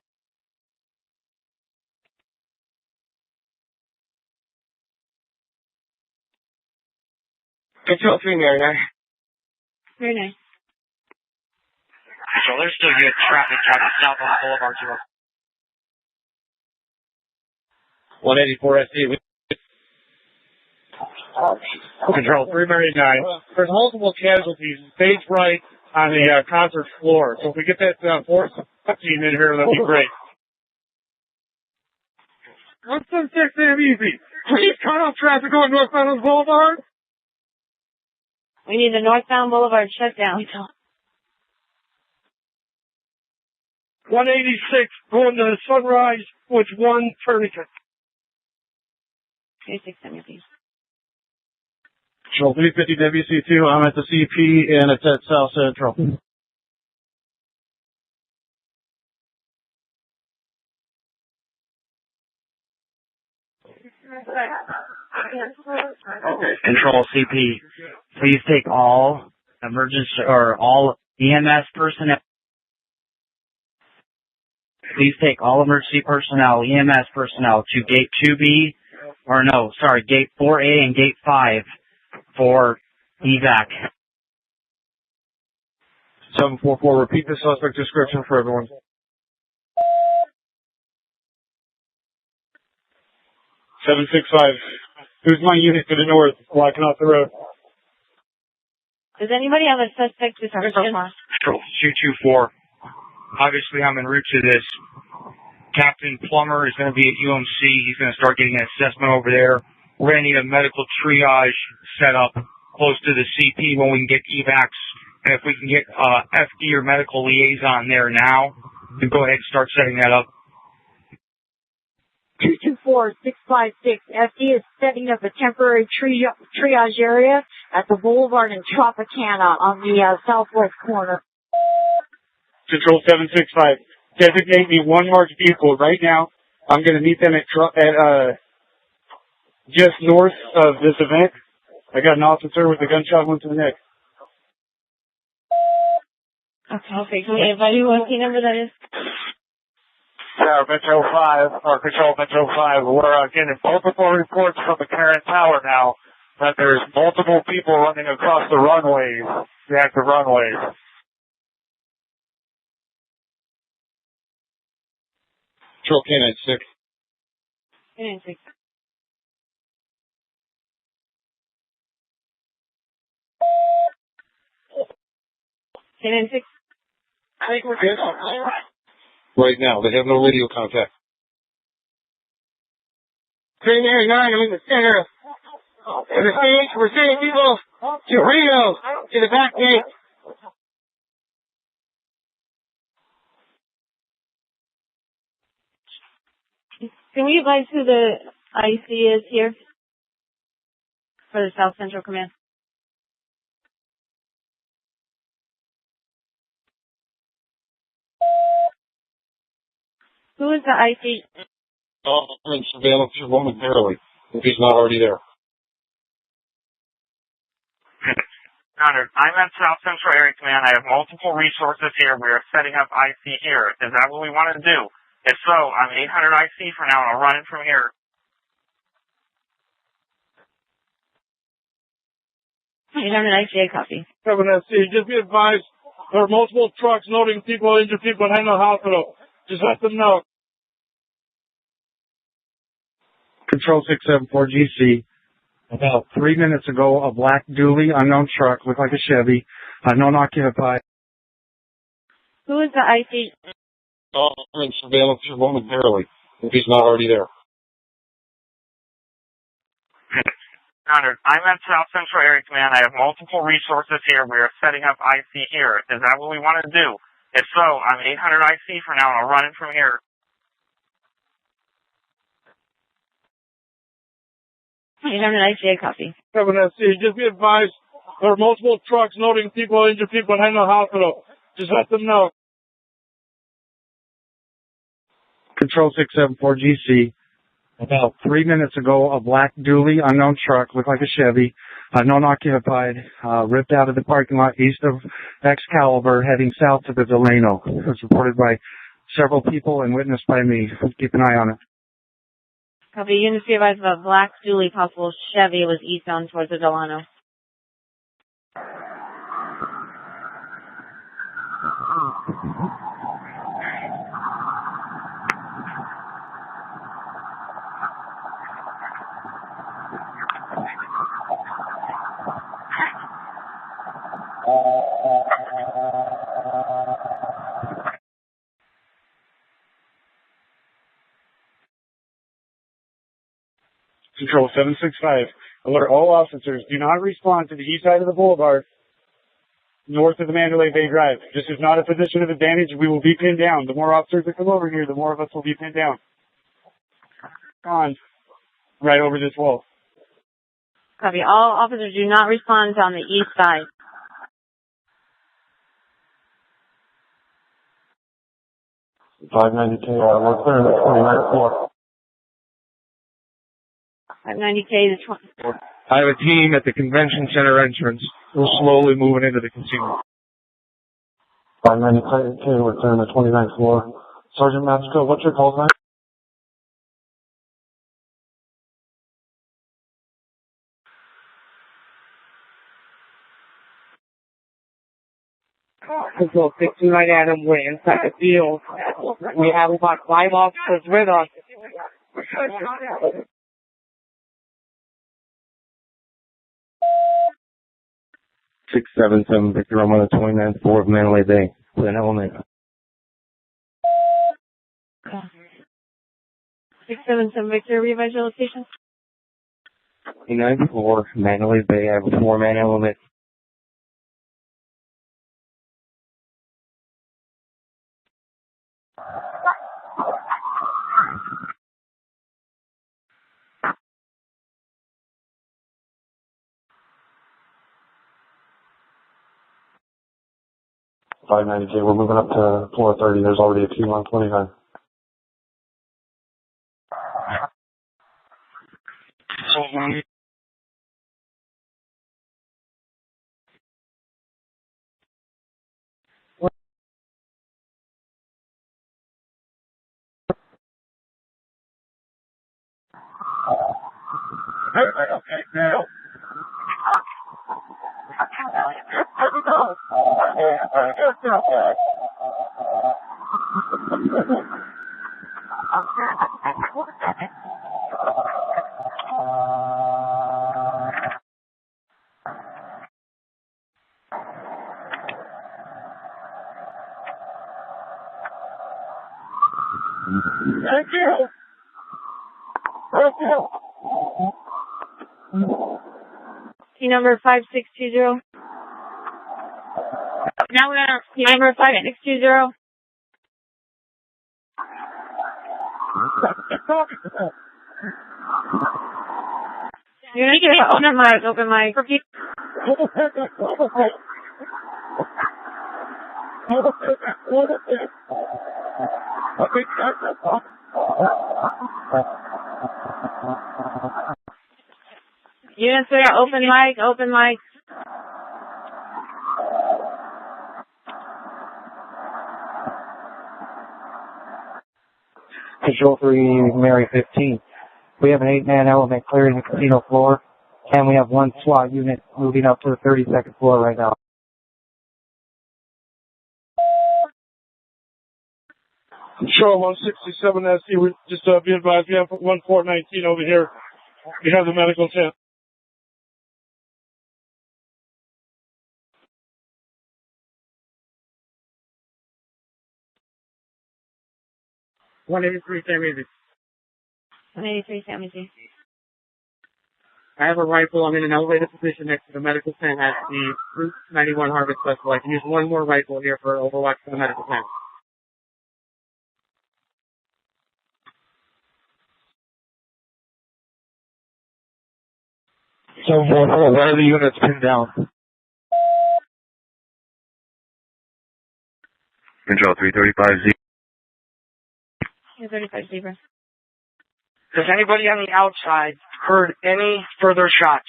Control 399. Very nice. So there's still good traffic traffic south on Boulevard 184 SC. Control 399. There's multiple casualties. Stage right on the concert floor. So if we get that 417 in here, that'd be great. 176 damn easy. Please cut off traffic on northbound Boulevard. We need the northbound Boulevard shut down. 186 going to Sunrise with 1 tourniquet. 360. Control 350 WC2. I'm at the CP and it's at South Central. Okay. Control CP. Please take all emergency or all EMS personnel. Please take all emergency personnel, EMS personnel to gate 2B, gate 4A and gate 5 for evac. 744, repeat the suspect description for everyone. Seven 765, who's my unit to the north, blocking off the road? Does anybody have a suspect description? Control 224. Obviously, I'm en route to this. Captain Plummer is going to be at UMC. He's going to start getting an assessment over there. We're going to need a medical triage set up close to the CP when we can get evacs. And if we can get FD or medical liaison there now, then go ahead and start setting that up. 224-656. FD is setting up a temporary triage area at the Boulevard in Tropicana on the southwest corner. Control 765, designate me one marked vehicle right now. I'm going to meet them at just north of this event. I got an officer with a gunshot wound to the neck. Okay, can we invite you what number that is? Metro 5, or Control Metro 5, we're getting multiple reports from the Karen Tower now that there's multiple people running across the runways, the active runways. Control Canine 6. Canine 6. Canine 6. I think we're good. Right now, they have no radio contact. Canine 9, I'm in the center. We're sending people to Reno, to the back gate. Can we advise who the IC is here for the South Central Command? Who is the IC? I'm in surveillance momentarily, if he's not already there. Connor, I'm at South Central Area Command. I have multiple resources here. We are setting up IC here. Is that what we want to do? If so, I'm 800 IC for now, and I'll run it from here. 800 IC, copy. 7 SC, just be advised, There are multiple trucks loading people, injured people at Henry Hospital. Just let them know. Control 674 GC. About 3 minutes ago, a black dually unknown truck, looked like a Chevy, unknown occupied. Who is the IC? I'm in surveillance here momentarily, if he's not already there. Connor, I'm at South Central Area Command. I have multiple resources here. We are setting up IC here. Is that what we want to do? If so, I'm 800 IC for now, and I'll run it from here. You have an ICA copy. 7SC, just be advised, there are multiple trucks loading people, injured people at Henry Hospital. Just let them know. Control 674 GC. About 3 minutes ago, a black dually unknown truck, looked like a Chevy, unknown occupied, ripped out of the parking lot east of Excalibur, heading south to the Delano. It was reported by several people and witnessed by me. Keep an eye on it. Copy. Units be advised of a black dually possible Chevy was eastbound towards the Delano. Control 765. Alert all officers, do not respond to the east side of the boulevard, north of the Mandalay Bay Drive. This is not a position of advantage. We will be pinned down. The more officers that come over here, the more of us will be pinned down. On. Right over this wall. Copy. All officers do not respond on the east side. $590K, we're clearing the 29th floor. 590K to 20. I have a team at the convention center entrance. We're slowly moving into the casino. 590K, we're clearing the 29th floor. Sergeant Matsko, what's your call sign? Control 69 Adam, we're inside the field. We have about 5 officers with us. 677 Victor, I'm on the 29th floor of Mandalay Bay with an element. 677 Victor, revise your location. 29th floor, Mandalay Bay. I have a 4-man element. $590K, we're moving up to floor 30. There's already a team on 29. Thank you. Thank you. Key number 5620. Now we're gonna key number 5620. You're gonna get open mic. Repeat. Units, we got open mic. Control 3, Mary 15. We have an 8-man element clearing the casino floor, and we have 1 SWAT unit moving up to the 32nd floor right now. Control 167 SC, we just be advised we have 1419 over here. We have the medical tent. One 183 San Luis. I have a rifle. I'm in an elevated position next to the medical tent at the Route 91 Harvest Festival. I can use one more rifle here for overwatch for the medical tent. So, where are the units pinned down? Control 335Z. 335 Zebra. Does anybody on the outside heard any further shots?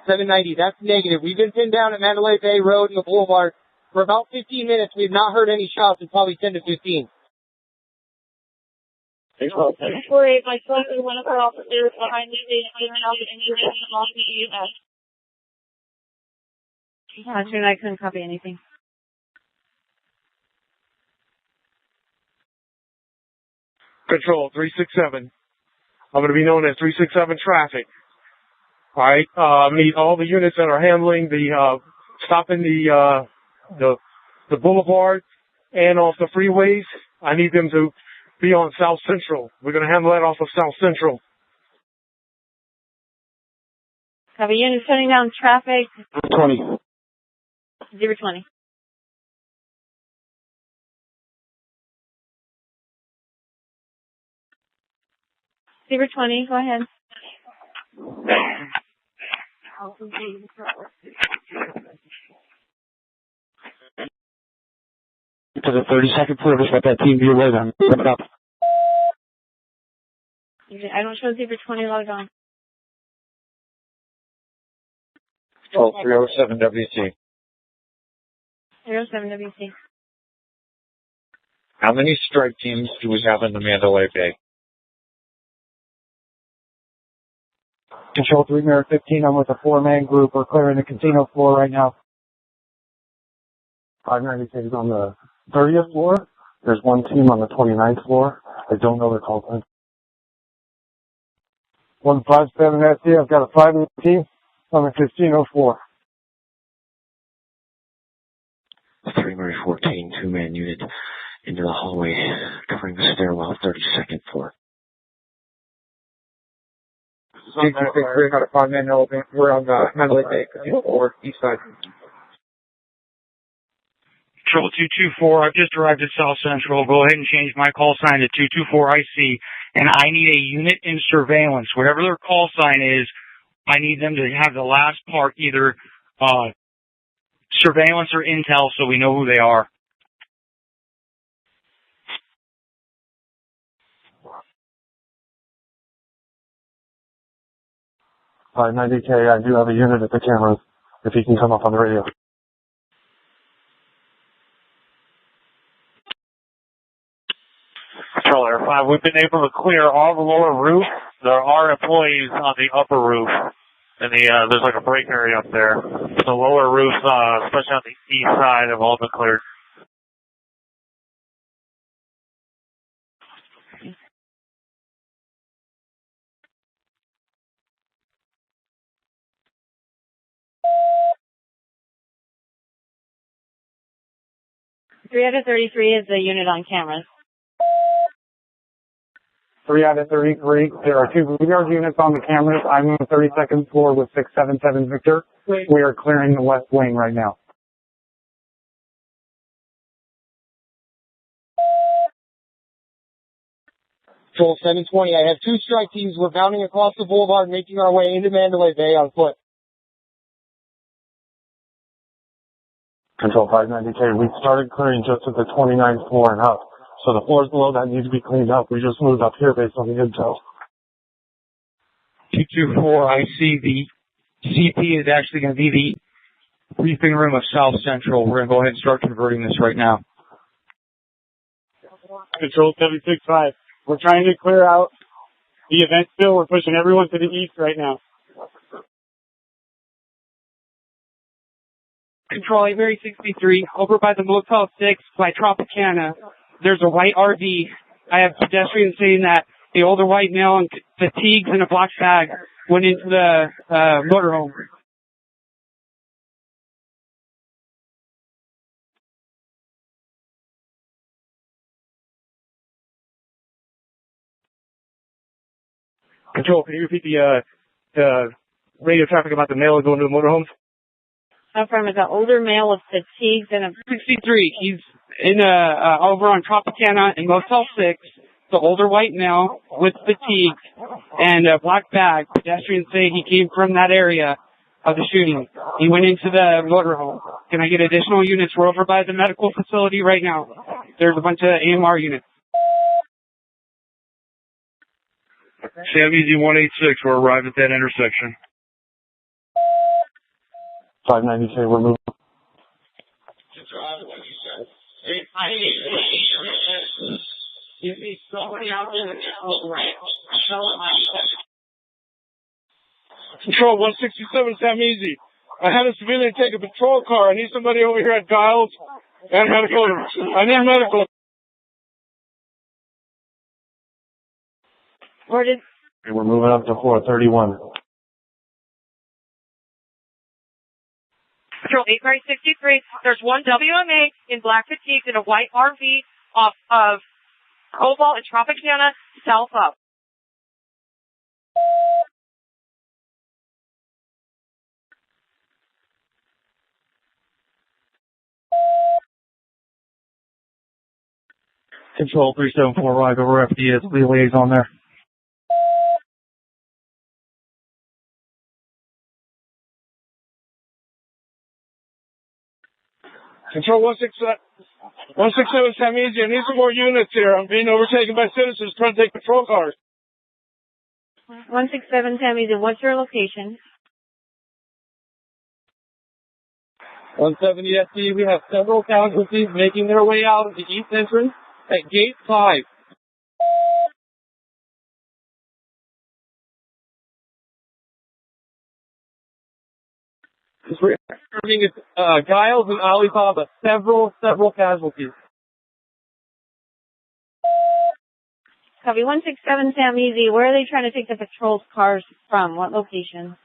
790, that's negative. We've been pinned down at Mandalay Bay Road and the Boulevard for about 15 minutes. We've not heard any shots in probably 10 to 15. 48, my son is one of our officers behind me. They didn't know anything along the EMS. Actually, I couldn't copy anything. Control 367. I'm going to be known as 367 traffic. All right. Need all the units that are handling the stopping the boulevard and off the freeways. I need them to be on South Central. We're going to handle that off of South Central. Copy. Unit shutting down traffic. 20. 020. Zebra 20, go ahead. To the 32nd floor, just let that team be away then. Wrap it up. I don't show Zebra 20 logged on. Oh, 307 WC. 07 WC. How many strike teams do we have in the Mandalay Bay? Control 3 Mirror 15, I'm with a 4-man group. We're clearing the casino floor right now. 596 is on the 30th floor. There's one team on the 29th floor. I don't know their call time. 157 SC, I've got a 5 team on the casino floor. 3 Murray 14, 2-man unit into the hallway, covering the stairwell, 32nd floor. We got a 5-man elephant. We're on the Mandalay Bay or east side. Control 224, I've just arrived at South Central. Go ahead and change my call sign to 224 IC, and I need a unit in surveillance. Whatever their call sign is, I need them to have the last part, either surveillance or intel, so we know who they are. $590K, I do have a unit at the cameras, if he can come up on the radio. Control Air 5, we've been able to clear all the lower roof. There are employees on the upper roof, and there's like a break area up there. The lower roofs, especially on the east side, have all been cleared. Three out of 33 is the unit on cameras. 3 out of 33. There are 2 Boulevard units on the cameras. I'm on the 32nd floor with 677 Victor. We are clearing the west wing right now. Control 720, I have 2 strike teams. We're bounding across the boulevard, making our way into Mandalay Bay on foot. Control 590K, we started clearing just at the 29th floor and up. So the floors below that need to be cleaned up. We just moved up here based on the intel. 224, I see the CP is actually going to be the briefing room of South Central. We're going to go ahead and start converting this right now. Control 765. We're trying to clear out the event still. We're pushing everyone to the east right now. Control 8 Mary 63, over by the Motel 6 by Tropicana. There's a white RV. I have pedestrians saying that the older white male in fatigues and a black bag went into the motorhome. Control, can you repeat the radio traffic about the male going to the motorhomes? From is an older male with fatigues and a 63. He's in over on Tropicana in Motel 6. The older white male with fatigue and a black bag. Pedestrians say he came from that area of the shooting. He went into the motorhome. Can I get additional units? We're over by the medical facility right now. There's a bunch of AMR units. Sam Easy 186, we're arrived at that intersection. 590, say we're moving. Control 167, Sam Easy. I had a civilian take a patrol car. I need somebody over here at Giles and medical. I need medical. Where did? Okay, we're moving up to 431. Control 8 Mary 63. There's one WMA in black fatigues in a white RV off of Cobalt and Tropicana, south up. Control 374, arrive over FDS, liaison there. Control 167 Sam Easy. I need some more units here. I'm being overtaken by citizens trying to take patrol cars. 167 Tammy's, and what's your location? 170 SD, we have several casualties making their way out of the east entrance at gate 5. Returning is Giles and Alibaba. Several casualties. Copy 167 Sam Easy. Where are they trying to take the patrol cars from? What location?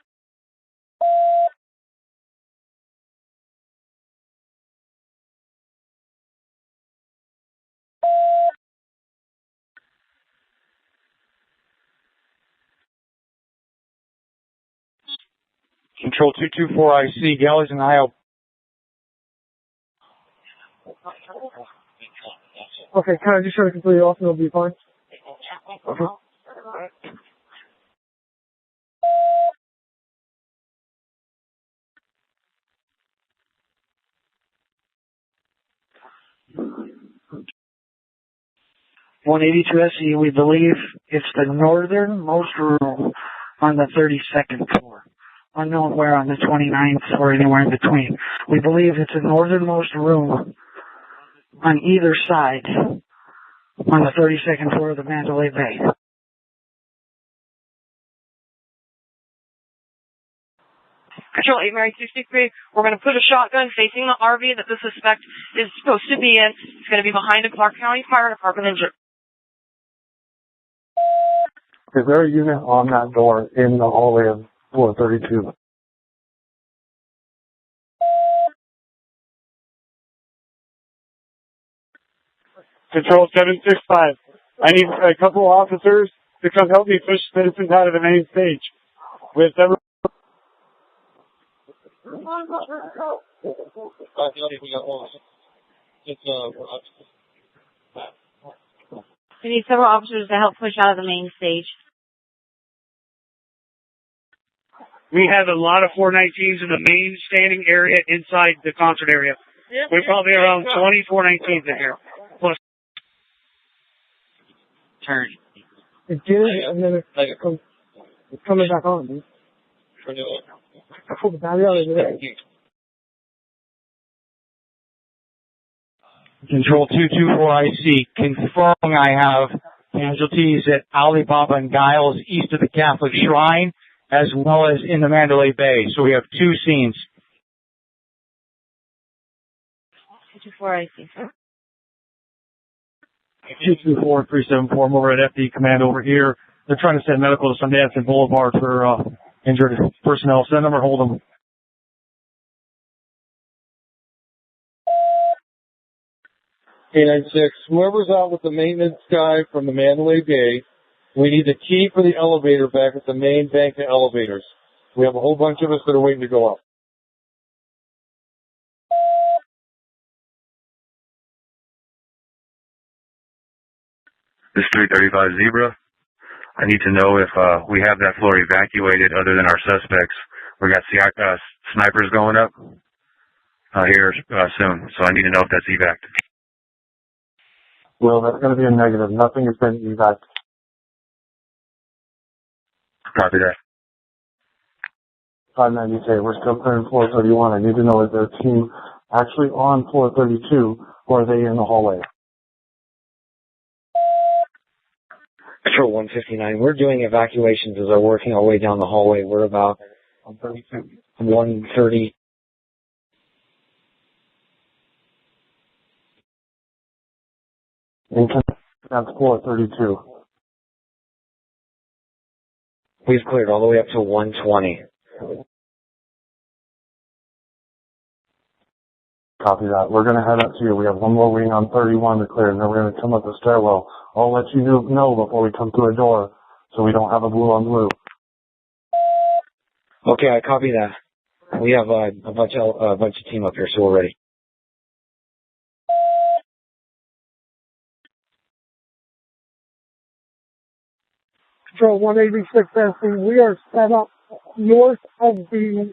Control 224, IC, galleys and aisle. Okay, can I just try to complete it off and it'll be fine? Okay. SE, we believe it's the northernmost room on the 32nd floor. Unknown where on the 29th or anywhere in between. We believe it's the northernmost room on either side on the 32nd floor of the Mandalay Bay. Control 8 Mary 63. We're going to put a shotgun facing the RV that the suspect is supposed to be in. It's going to be behind a Clark County Fire Department engine. Is there a unit on that door in the hallway of 432? Control 765. I need a couple officers to come help me push citizens out of the main stage. With several. We need several officers to help push out of the main stage. We have a lot of 419s in the main standing area inside the concert area. We're probably around 20 419s in here. Plus. Turn. Get it, and then it's coming back on, dude. Pull the battery out of there. Control 224, IC, confirming I have casualties at Alibaba and Giles east of the Catholic Shrine, as well as in the Mandalay Bay. So we have two scenes. 224 IC. 224-374, I'm over at FD Command over here. They're trying to send medical to Sundance Boulevard for injured personnel. Send them or hold them. K96, whoever's out with the maintenance guy from the Mandalay Bay, we need the key for the elevator back at the main bank of elevators. We have a whole bunch of us that are waiting to go up. This 335 Zebra. I need to know if we have that floor evacuated other than our suspects. We got snipers going up here soon, so I need to know if that's evac. Well, that's going to be a negative. Nothing has been evac. Copy that. 590K, we're still clearing floor 31. I need to know, is there a team actually on floor 32, or are they in the hallway? Control 159, we're doing evacuations as we're working our way down the hallway. We're about 130. That's floor 32. We've cleared all the way up to 120. Copy that. We're going to head up to you. We have one more wing on 31 to clear, and then we're going to come up the stairwell. I'll let you know before we come through a door, so we don't have a blue on blue. Okay, I copy that. We have a bunch of team up here, so we're ready. Control 186 SC, we are set up north of the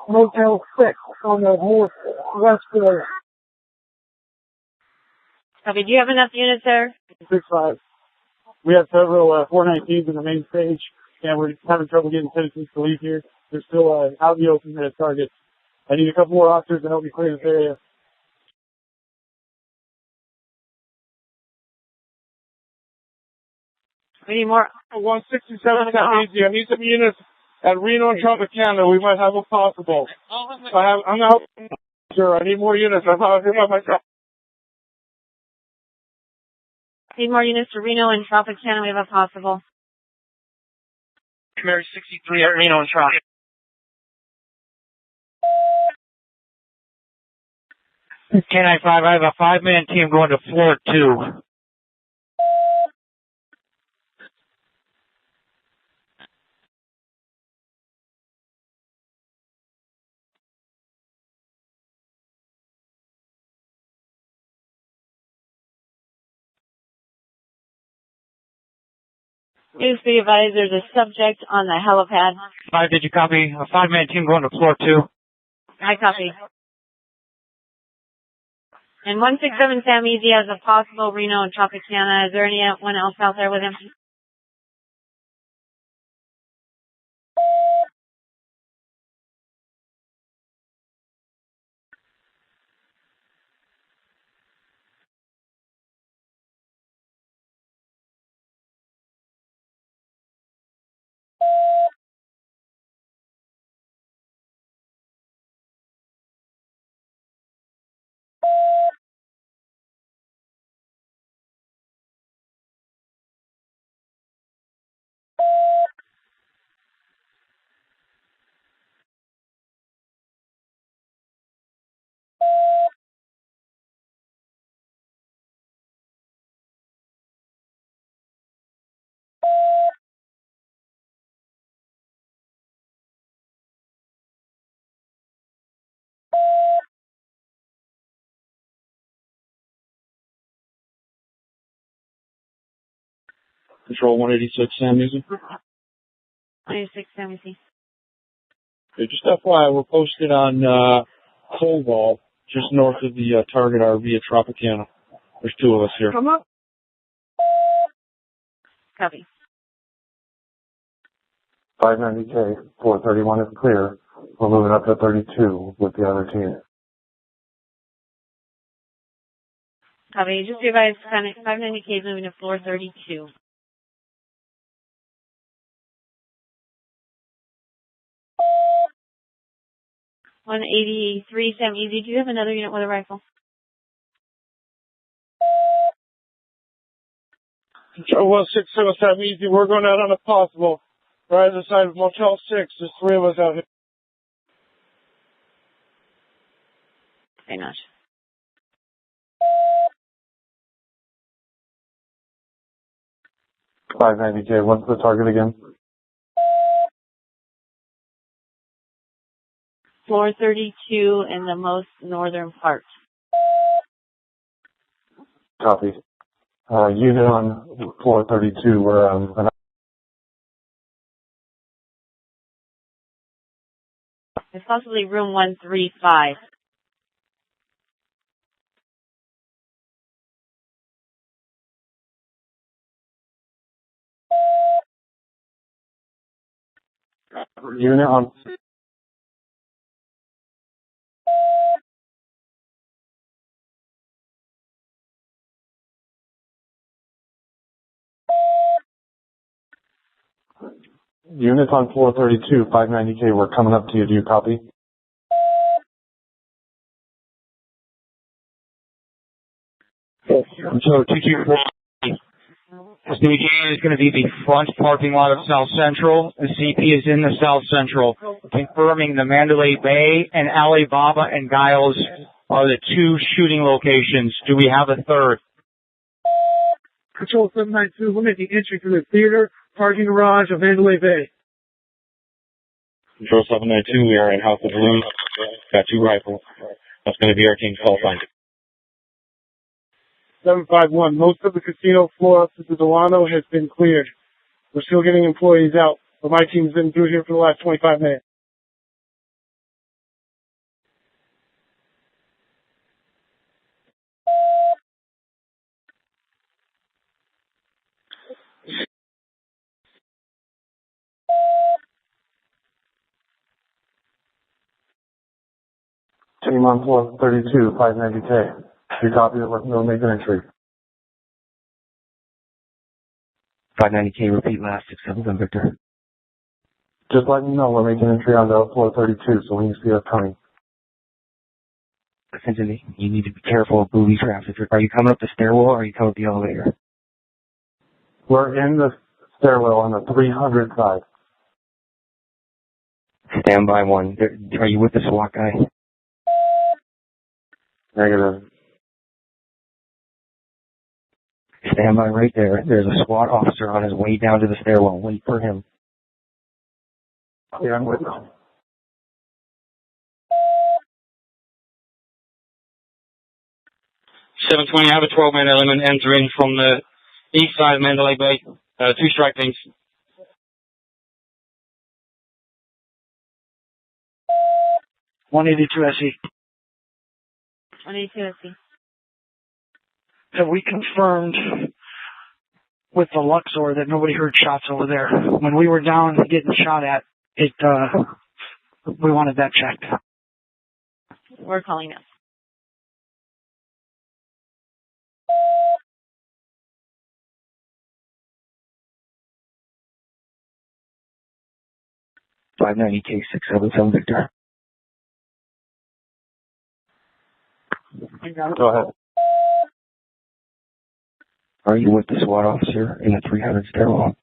Motel 6 on the northwest floor. Copy. Do you have enough units there? 6-5. We have several 419s in the main stage, and we're having trouble getting citizens to leave here. They're still out in the open at targets. I need a couple more officers to help me clear this area. We need more. 167 got easy. I need some units at Reno and Tropicana. We might have a possible. I'm out. Sure, I need more units. I'm out here by myself. Need more units to Reno and Tropicana. We have a possible. Mary 63 at Reno and Trop. K95, I have a 5-man team going to floor 2. Please be advised there's a subject on the helipad. 5, did you copy? A 5-man team going to floor 2. I copy. And 167 Sam Easy has a possible Reno and Tropicana. Is there anyone else out there with him? Control 186, Sam Easy. 186 Sam Easy. Okay, just FYI, we're posted on Colwall, just north of the target RV at Tropicana. There's 2 of us here. Come up. Copy. 590K, 431 is clear. We're moving up to 32 with the other team. Copy. Just be advised 590K is moving to floor 32. 183 Sam Easy. Do you have another unit with a rifle? Well, 607 easy. We're going out on a possible. Right at the side of Motel 6. There's 3 of us out here. Very much. $590K. What's the target again? Floor 32 in the most northern part. Copy. Unit on floor 32. We're It's possibly room 135. unit on. Units on floor 32, 590K. We're coming up to you. Do you copy? So 224. This is going to be the front parking lot of South Central. The CP is in the South Central, confirming the Mandalay Bay and Alibaba and Giles are the 2 shooting locations. Do we have a third? Control 792, limit the entry to the theater, parking garage of Mandalay Bay. Control 792, we are in House of Balloons. Got 2 rifles. That's going to be our team's call sign. 751, most of the casino floor up to the Delano has been cleared. We're still getting employees out, but my team's been through here for the last 25 minutes. Team on floor 32, 590K. Do you copy it? We'll make an entry. 590K, repeat last 671 Victor. Just let me know we're making entry on the floor 32 so we can see us coming. Essentially, you need to be careful of booby traps. Are you coming up the stairwell or are you coming up the elevator? We're in the stairwell on the 300 side. Stand by 1. Are you with the SWAT guy? Negative. Stand by right there. There's a SWAT officer on his way down to the stairwell. Wait for him. Yeah, I'm with you. 720, I have a 12-man element entering from the east side of Mandalay Bay. 2 strike teams. $182 SE. 182 SE. Have we confirmed with the Luxor that nobody heard shots over there? When we were down getting shot at, we wanted that checked. We're calling now. $590K, 677 Victor. Go ahead. Are you with the SWAT officer in the 300 stairwell?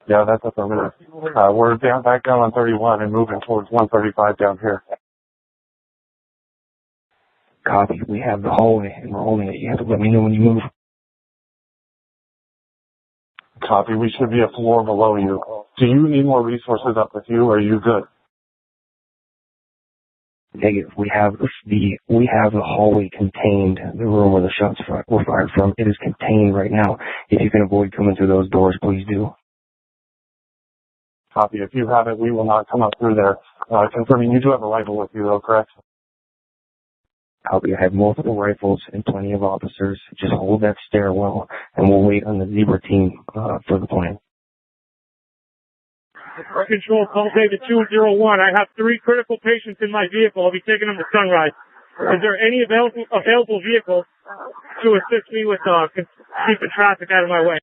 Yeah, that's affirmative. We're back down on 31 and moving towards 135 down here. Copy. We have the hallway and we're holding it. You have to let me know when you move. Copy. We should be a floor below you. Do you need more resources up with you or are you good? Negative. We have the hallway contained, the room where the shots were fired from. It is contained right now. If you can avoid coming through those doors, please do. Copy. If you have it, we will not come up through there. Confirming you do have a rifle with you though, correct? Copy. I have multiple rifles and plenty of officers. Just hold that stairwell and we'll wait on the Zebra team for the plan. Control, call David 201. I have 3 critical patients in my vehicle. I'll be taking them to Sunrise. Is there any available vehicles to assist me with keeping traffic out of my way?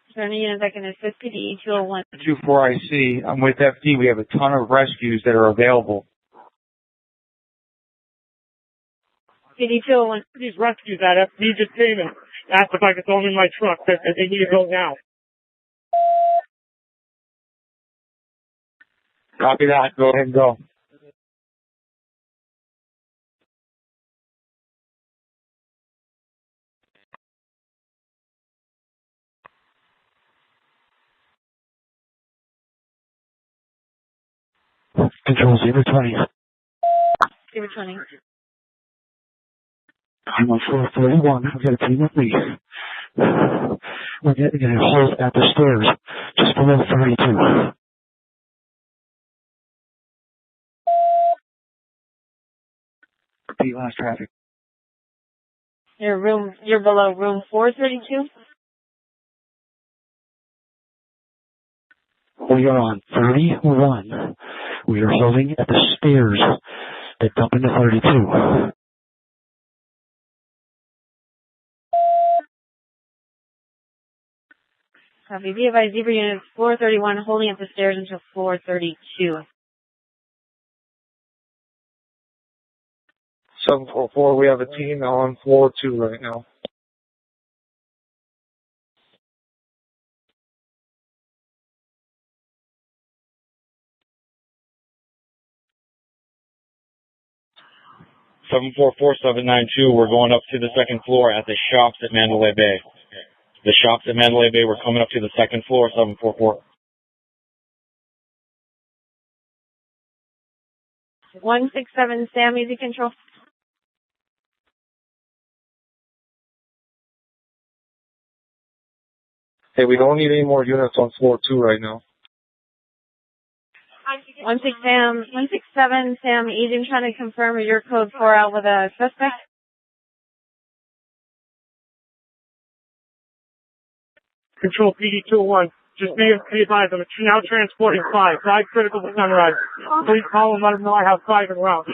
Is there any units that can assist you? The E201. 24IC. I'm with FD. We have a ton of rescues that are available. PD201. These rescues that FD just came and asked if I could throw them in my truck, that they need to go now. Copy that. Go ahead and go. Control 020. 020. I'm on floor 31. I've got a team with me. We're getting a hold at the stairs, just below 32. Repeat last traffic. You're below room 432? We are on 31. We are holding at the stairs that dump into 32. Copy. Be advised, Zebra Unit 431 holding at the stairs until 432. 744, we have a team on floor 2 right now. We're going up to the second floor at the shops at Mandalay Bay. The shops at Mandalay Bay, we're coming up to the second floor, 744. 167 Sam, easy control. Hey, we don't need any more units on floor 2 right now. 167 Sam, easy. I'm trying to confirm your code 4 out with a suspect. Control PD201. Just be advised, I'm now transporting 5 critical to Sunrise. Please call and let them know I have 5 en route.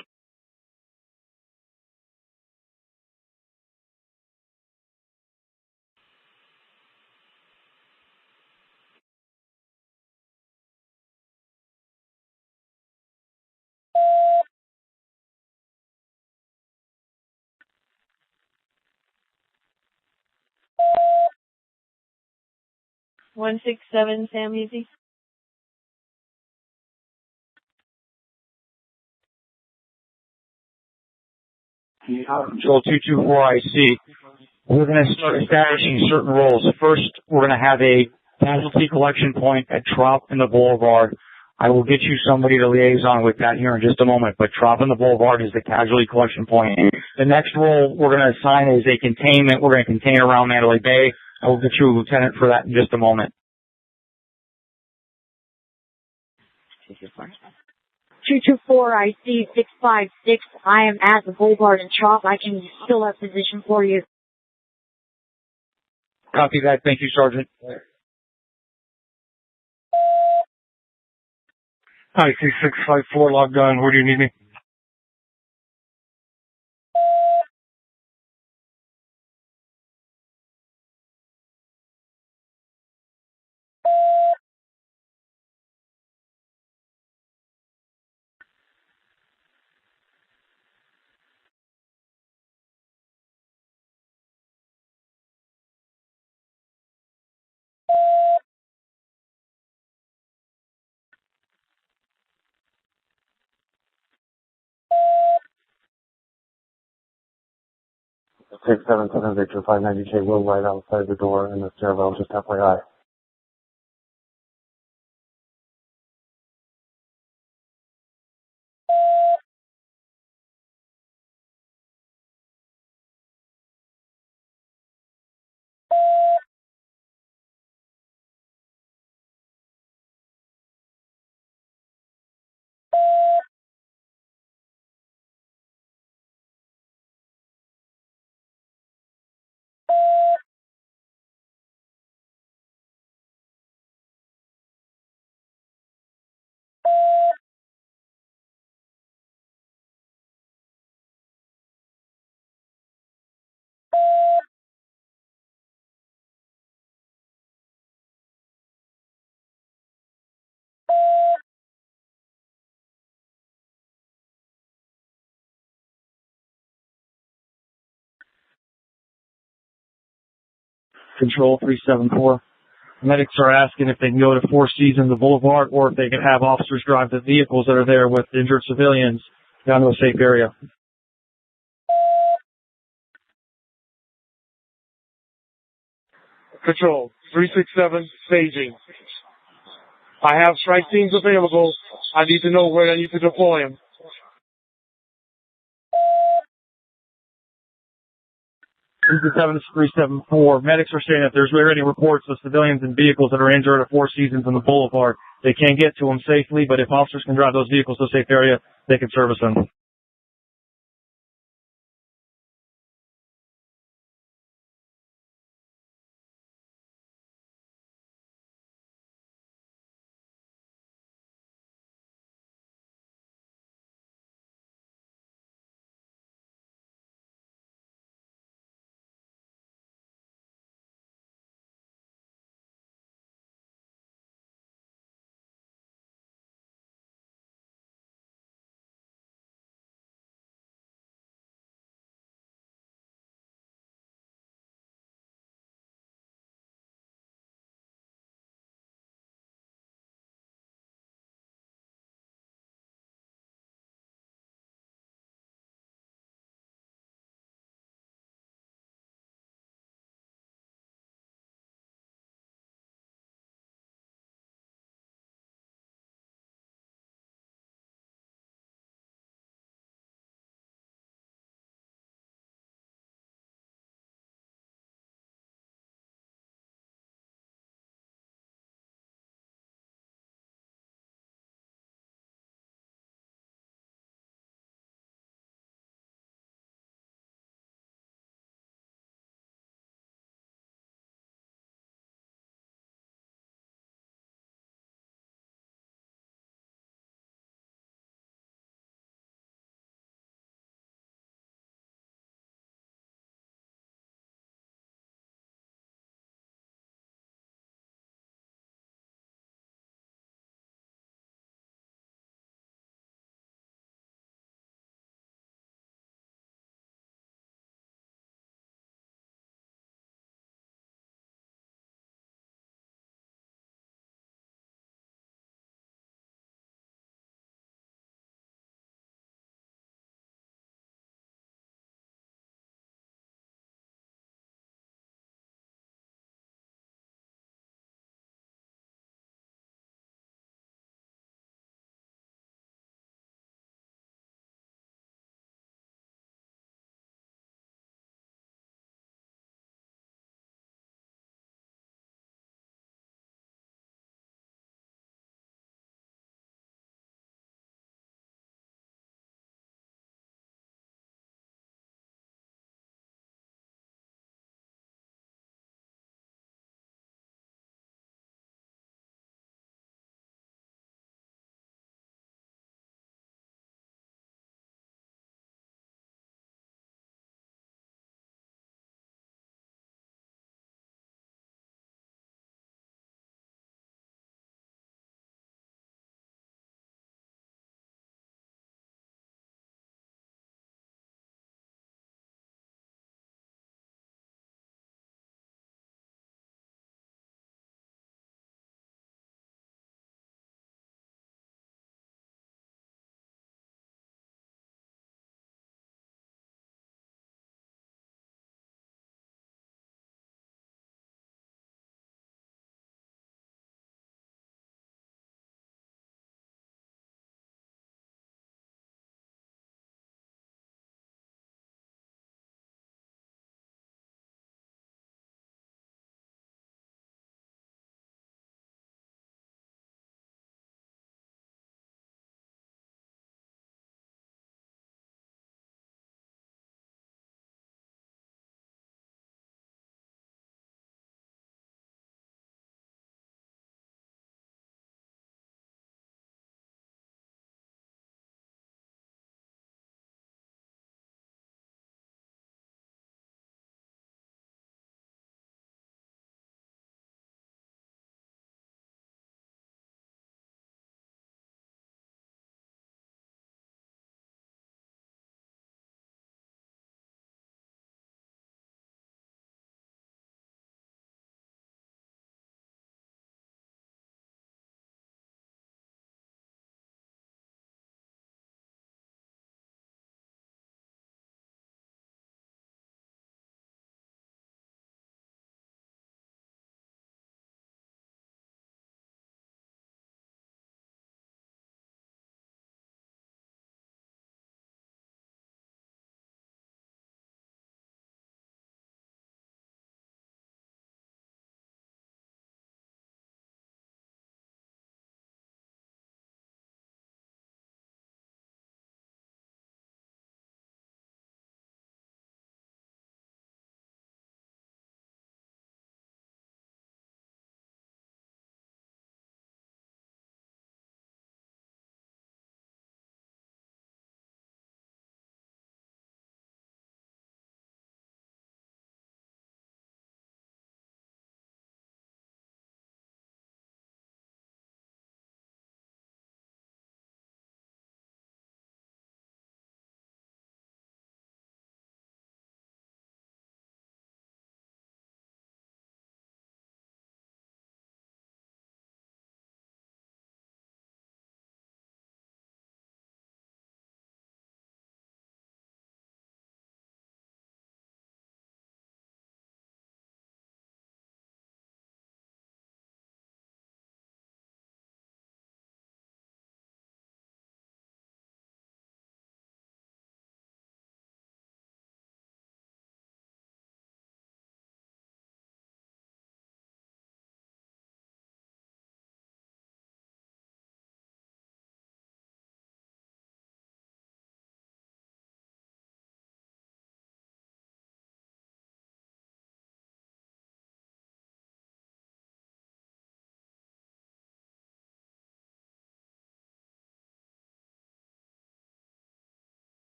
One 167 Sam, easy. Control 224 IC. We're going to start establishing certain roles. First, we're going to have a casualty collection point at Trop in the Boulevard. I will get you somebody to liaison with that here in just a moment, but Trop in the Boulevard is the casualty collection point. The next role we're going to assign is a containment. We're going to contain around Mandalay Bay. I will get you a lieutenant for that in just a moment. 224 IC 656. I am at the Boulevard and Trop. I can still have position for you. Copy that. Thank you, Sergeant. IC 654 logged on. Where do you need me? Six 7 Victor 590K will right outside the door in the stairwell, just FYI. Control 374. Medics are asking if they can go to Four Seasons, the Boulevard, or if they can have officers drive the vehicles that are there with injured civilians down to a safe area. Control 367, staging. I have strike teams available. I need to know where I need to deploy them. 374. Medics are saying that there's already reports of civilians and vehicles that are injured at Four Seasons and the Boulevard. They can't get to them safely, but if officers can drive those vehicles to a safe area, they can service them.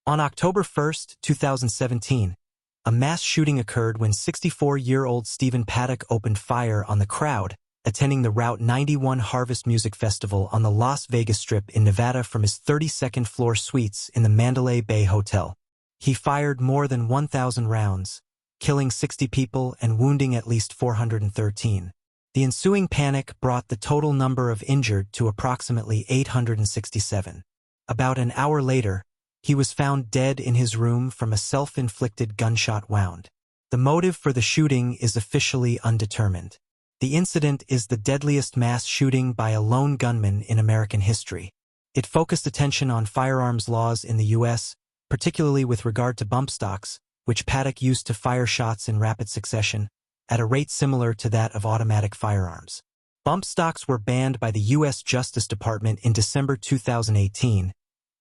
On October 1, 2017, a mass shooting occurred when 64-year-old Stephen Paddock opened fire on the crowd attending the Route 91 Harvest Music Festival on the Las Vegas Strip in Nevada from his 32nd floor suites in the Mandalay Bay Hotel. He fired more than 1,000 rounds, killing 60 people and wounding at least 413. The ensuing panic brought the total number of injured to approximately 867. About an hour later, he was found dead in his room from a self-inflicted gunshot wound. The motive for the shooting is officially undetermined. The incident is the deadliest mass shooting by a lone gunman in American history. It focused attention on firearms laws in the U.S., particularly with regard to bump stocks, which Paddock used to fire shots in rapid succession, at a rate similar to that of automatic firearms. Bump stocks were banned by the U.S. Justice Department in December 2018,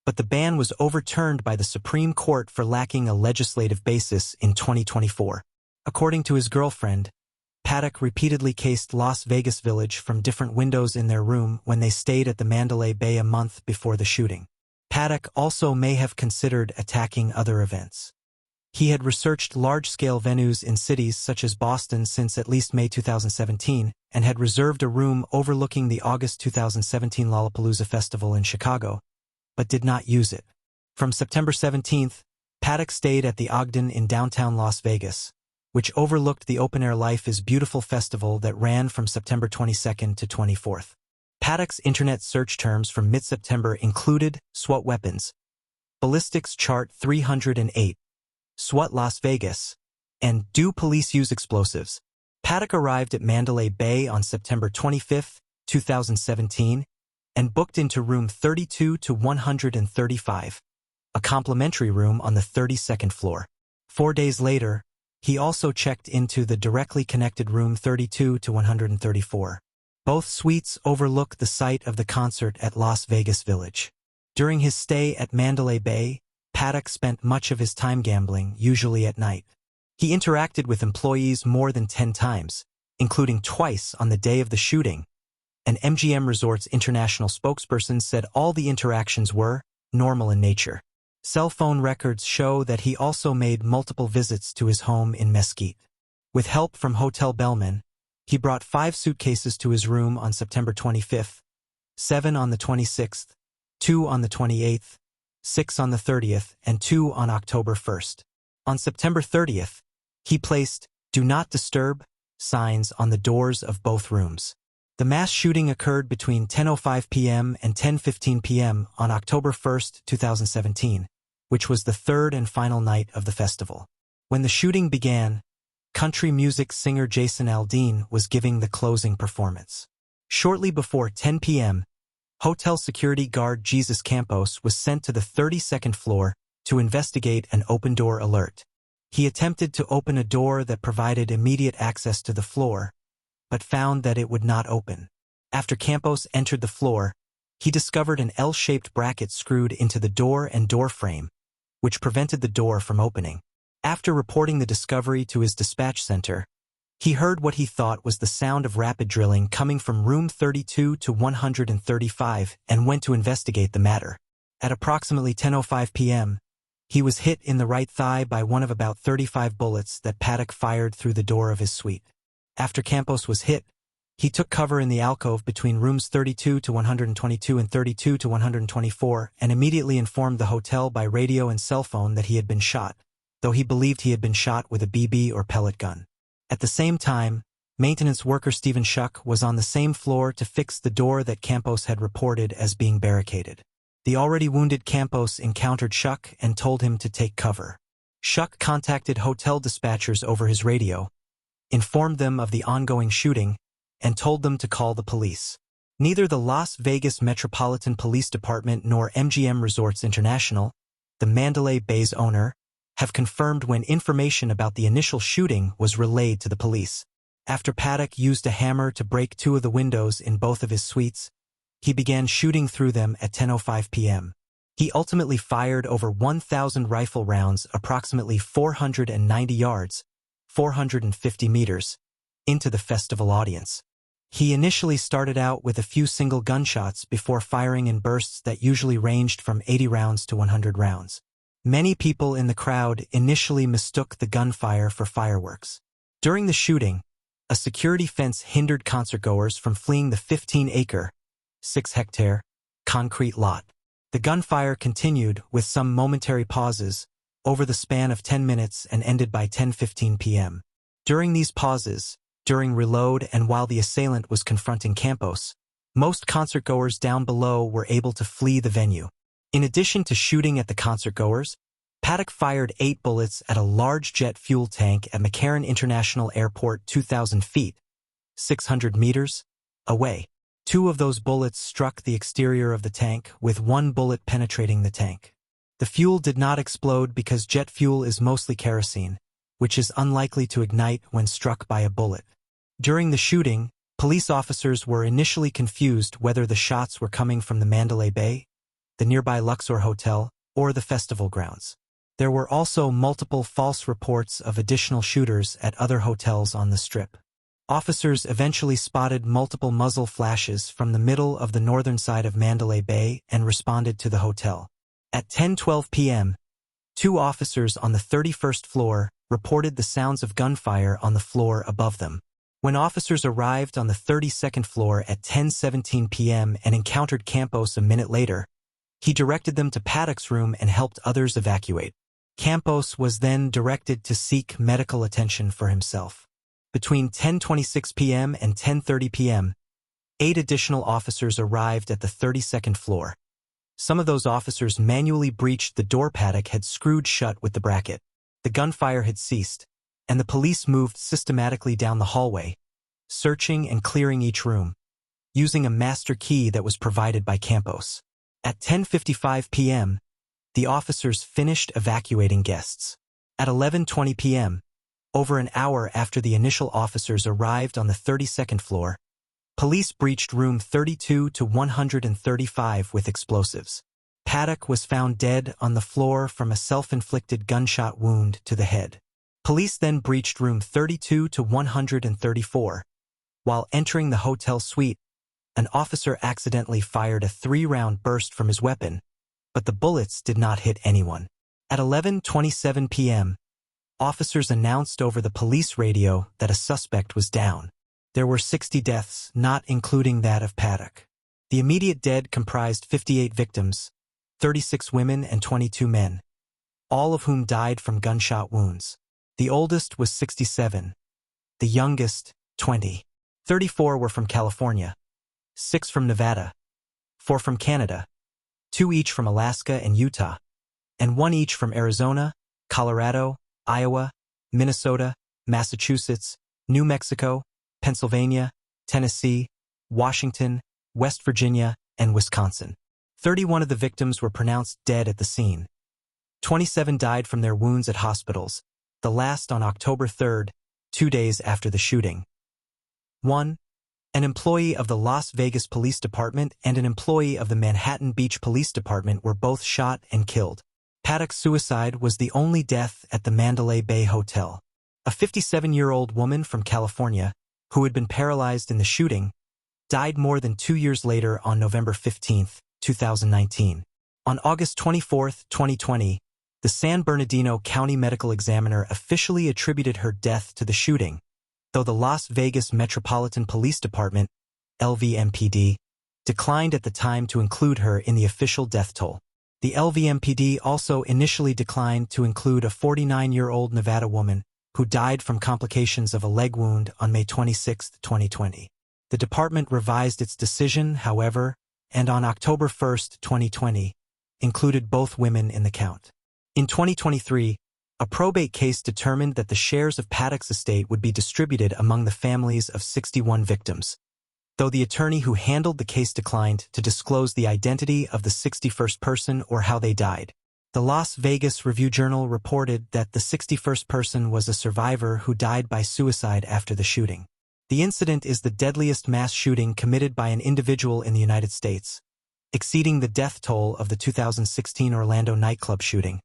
but the ban was overturned by the Supreme Court for lacking a legislative basis in 2024. According to his girlfriend, Paddock repeatedly cased Las Vegas Village from different windows in their room when they stayed at the Mandalay Bay a month before the shooting. Paddock also may have considered attacking other events. He had researched large-scale venues in cities such as Boston since at least May 2017 and had reserved a room overlooking the August 2017 Lollapalooza Festival in Chicago, but did not use it. From September 17th, Paddock stayed at the Ogden in downtown Las Vegas, which overlooked the open-air Life is Beautiful festival that ran from September 22nd to 24th. Paddock's internet search terms from mid-September included SWAT weapons, ballistics chart 308, SWAT Las Vegas, and do police use explosives. Paddock arrived at Mandalay Bay on September 25, 2017, and booked into room 32 to 135, a complimentary room on the 32nd floor. 4 days later, he also checked into the directly connected room 32 to 134. Both suites overlook the site of the concert at Las Vegas Village. During his stay at Mandalay Bay, Paddock spent much of his time gambling, usually at night. He interacted with employees more than 10 times, including twice on the day of the shooting. An MGM Resorts international spokesperson said all the interactions were normal in nature. Cell phone records show that he also made multiple visits to his home in Mesquite. With help from hotel bellmen, he brought 5 suitcases to his room on September 25th, 7 on the 26th, 2 on the 28th, 6 on the 30th, and 2 on October 1st. On September 30th, he placed "Do Not Disturb" signs on the doors of both rooms. The mass shooting occurred between 10:05 p.m. and 10:15 p.m. on October 1, 2017, which was the third and final night of the festival. When the shooting began, country music singer Jason Aldean was giving the closing performance. Shortly before 10 p.m., hotel security guard Jesus Campos was sent to the 32nd floor to investigate an open-door alert. He attempted to open a door that provided immediate access to the floor, but found that it would not open. After Campos entered the floor, he discovered an L-shaped bracket screwed into the door and door frame, which prevented the door from opening. After reporting the discovery to his dispatch center, he heard what he thought was the sound of rapid drilling coming from room 32 to 135 and went to investigate the matter. At approximately 10:05 p.m., he was hit in the right thigh by one of about 35 bullets that Paddock fired through the door of his suite. After Campos was hit, he took cover in the alcove between rooms 32 to 122 and 32 to 124 and immediately informed the hotel by radio and cell phone that he had been shot, though he believed he had been shot with a BB or pellet gun. At the same time, maintenance worker Stephen Schuck was on the same floor to fix the door that Campos had reported as being barricaded. The already wounded Campos encountered Schuck and told him to take cover. Schuck contacted hotel dispatchers over his radio, informed them of the ongoing shooting, and told them to call the police. Neither the Las Vegas Metropolitan Police Department nor MGM Resorts International, the Mandalay Bay's owner, have confirmed when information about the initial shooting was relayed to the police. After Paddock used a hammer to break 2 of the windows in both of his suites, he began shooting through them at 10:05 p.m. He ultimately fired over 1,000 rifle rounds approximately 490 yards, 450 meters, into the festival audience. He initially started out with a few single gunshots before firing in bursts that usually ranged from 80 rounds to 100 rounds. Many people in the crowd initially mistook the gunfire for fireworks. During the shooting, a security fence hindered concertgoers from fleeing the 15-acre, 6-hectare, concrete lot. The gunfire continued with some momentary pauses over the span of 10 minutes and ended by 10:15 p.m. During these pauses, during reload and while the assailant was confronting Campos, most concertgoers down below were able to flee the venue. In addition to shooting at the concertgoers, Paddock fired 8 bullets at a large jet fuel tank at McCarran International Airport 2,000 feet, 600 meters, away. 2 of those bullets struck the exterior of the tank, with 1 bullet penetrating the tank. The fuel did not explode because jet fuel is mostly kerosene, which is unlikely to ignite when struck by a bullet. During the shooting, police officers were initially confused whether the shots were coming from the Mandalay Bay, the nearby Luxor Hotel, or the festival grounds. There were also multiple false reports of additional shooters at other hotels on the Strip. Officers eventually spotted multiple muzzle flashes from the middle of the northern side of Mandalay Bay and responded to the hotel. At 10:12 p.m., 2 officers on the 31st floor reported the sounds of gunfire on the floor above them. When officers arrived on the 32nd floor at 10:17 p.m. and encountered Campos a minute later, he directed them to Paddock's room and helped others evacuate. Campos was then directed to seek medical attention for himself. Between 10:26 p.m. and 10:30 p.m., 8 additional officers arrived at the 32nd floor. Some of those officers manually breached the door Paddock had screwed shut with the bracket. The gunfire had ceased, and the police moved systematically down the hallway, searching and clearing each room, using a master key that was provided by Campos. At 10:55 p.m., the officers finished evacuating guests. At 11:20 p.m., over an hour after the initial officers arrived on the 32nd floor, police breached room 32 to 135 with explosives. Paddock was found dead on the floor from a self-inflicted gunshot wound to the head. Police then breached room 32 to 134. While entering the hotel suite, an officer accidentally fired a 3-round burst from his weapon, but the bullets did not hit anyone. At 11:27 p.m., officers announced over the police radio that a suspect was down. There were 60 deaths, not including that of Paddock. The immediate dead comprised 58 victims, 36 women and 22 men, all of whom died from gunshot wounds. The oldest was 67, the youngest, 20. 34 were from California, 6 from Nevada, 4 from Canada, 2 each from Alaska and Utah, and 1 each from Arizona, Colorado, Iowa, Minnesota, Massachusetts, New Mexico, Pennsylvania, Tennessee, Washington, West Virginia, and Wisconsin. 31 of the victims were pronounced dead at the scene. 27 died from their wounds at hospitals, the last on October 3rd, 2 days after the shooting. 1. An employee of the Las Vegas Police Department and an employee of the Manhattan Beach Police Department were both shot and killed. Paddock's suicide was the only death at the Mandalay Bay Hotel. A 57-year-old woman from California, who had been paralyzed in the shooting, died more than 2 years later on November 15, 2019. On August 24, 2020, the San Bernardino County Medical Examiner officially attributed her death to the shooting, though the Las Vegas Metropolitan Police Department, LVMPD, declined at the time to include her in the official death toll. The LVMPD also initially declined to include a 49-year-old Nevada woman who died from complications of a leg wound on May 26, 2020. The department revised its decision, however, and on October 1, 2020, included both women in the count. In 2023, a probate case determined that the shares of Paddock's estate would be distributed among the families of 61 victims, though the attorney who handled the case declined to disclose the identity of the 61st person or how they died. The Las Vegas Review-Journal reported that the 61st person was a survivor who died by suicide after the shooting. The incident is the deadliest mass shooting committed by an individual in the United States, exceeding the death toll of the 2016 Orlando nightclub shooting,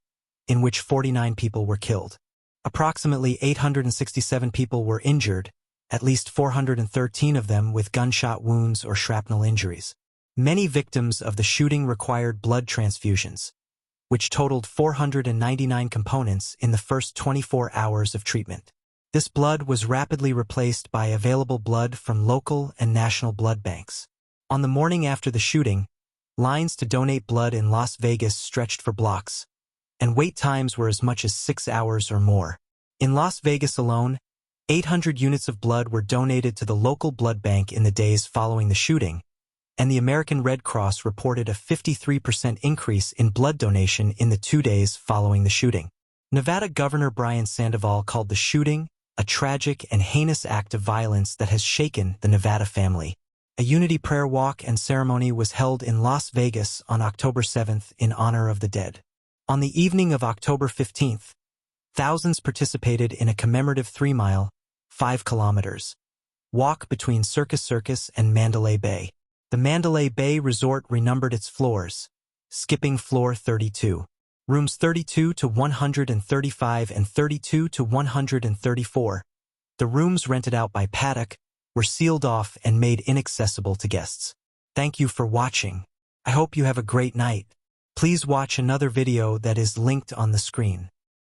in which 49 people were killed. Approximately 867 people were injured, at least 413 of them with gunshot wounds or shrapnel injuries. Many victims of the shooting required blood transfusions, which totaled 499 components in the first 24 hours of treatment. This blood was rapidly replaced by available blood from local and national blood banks. On the morning after the shooting, lines to donate blood in Las Vegas stretched for blocks, and wait times were as much as 6 hours or more. In Las Vegas alone, 800 units of blood were donated to the local blood bank in the days following the shooting, and the American Red Cross reported a 53% increase in blood donation in the 2 days following the shooting. Nevada Governor Brian Sandoval called the shooting a tragic and heinous act of violence that has shaken the Nevada family. A unity prayer walk and ceremony was held in Las Vegas on October 7th in honor of the dead. On the evening of October 15th, thousands participated in a commemorative 3-mile, 5 kilometers, walk between Circus and Mandalay Bay. The Mandalay Bay Resort renumbered its floors, skipping floor 32. Rooms 32 to 135 and 32 to 134, the rooms rented out by Paddock, were sealed off and made inaccessible to guests. Thank you for watching. I hope you have a great night. Please watch another video that is linked on the screen.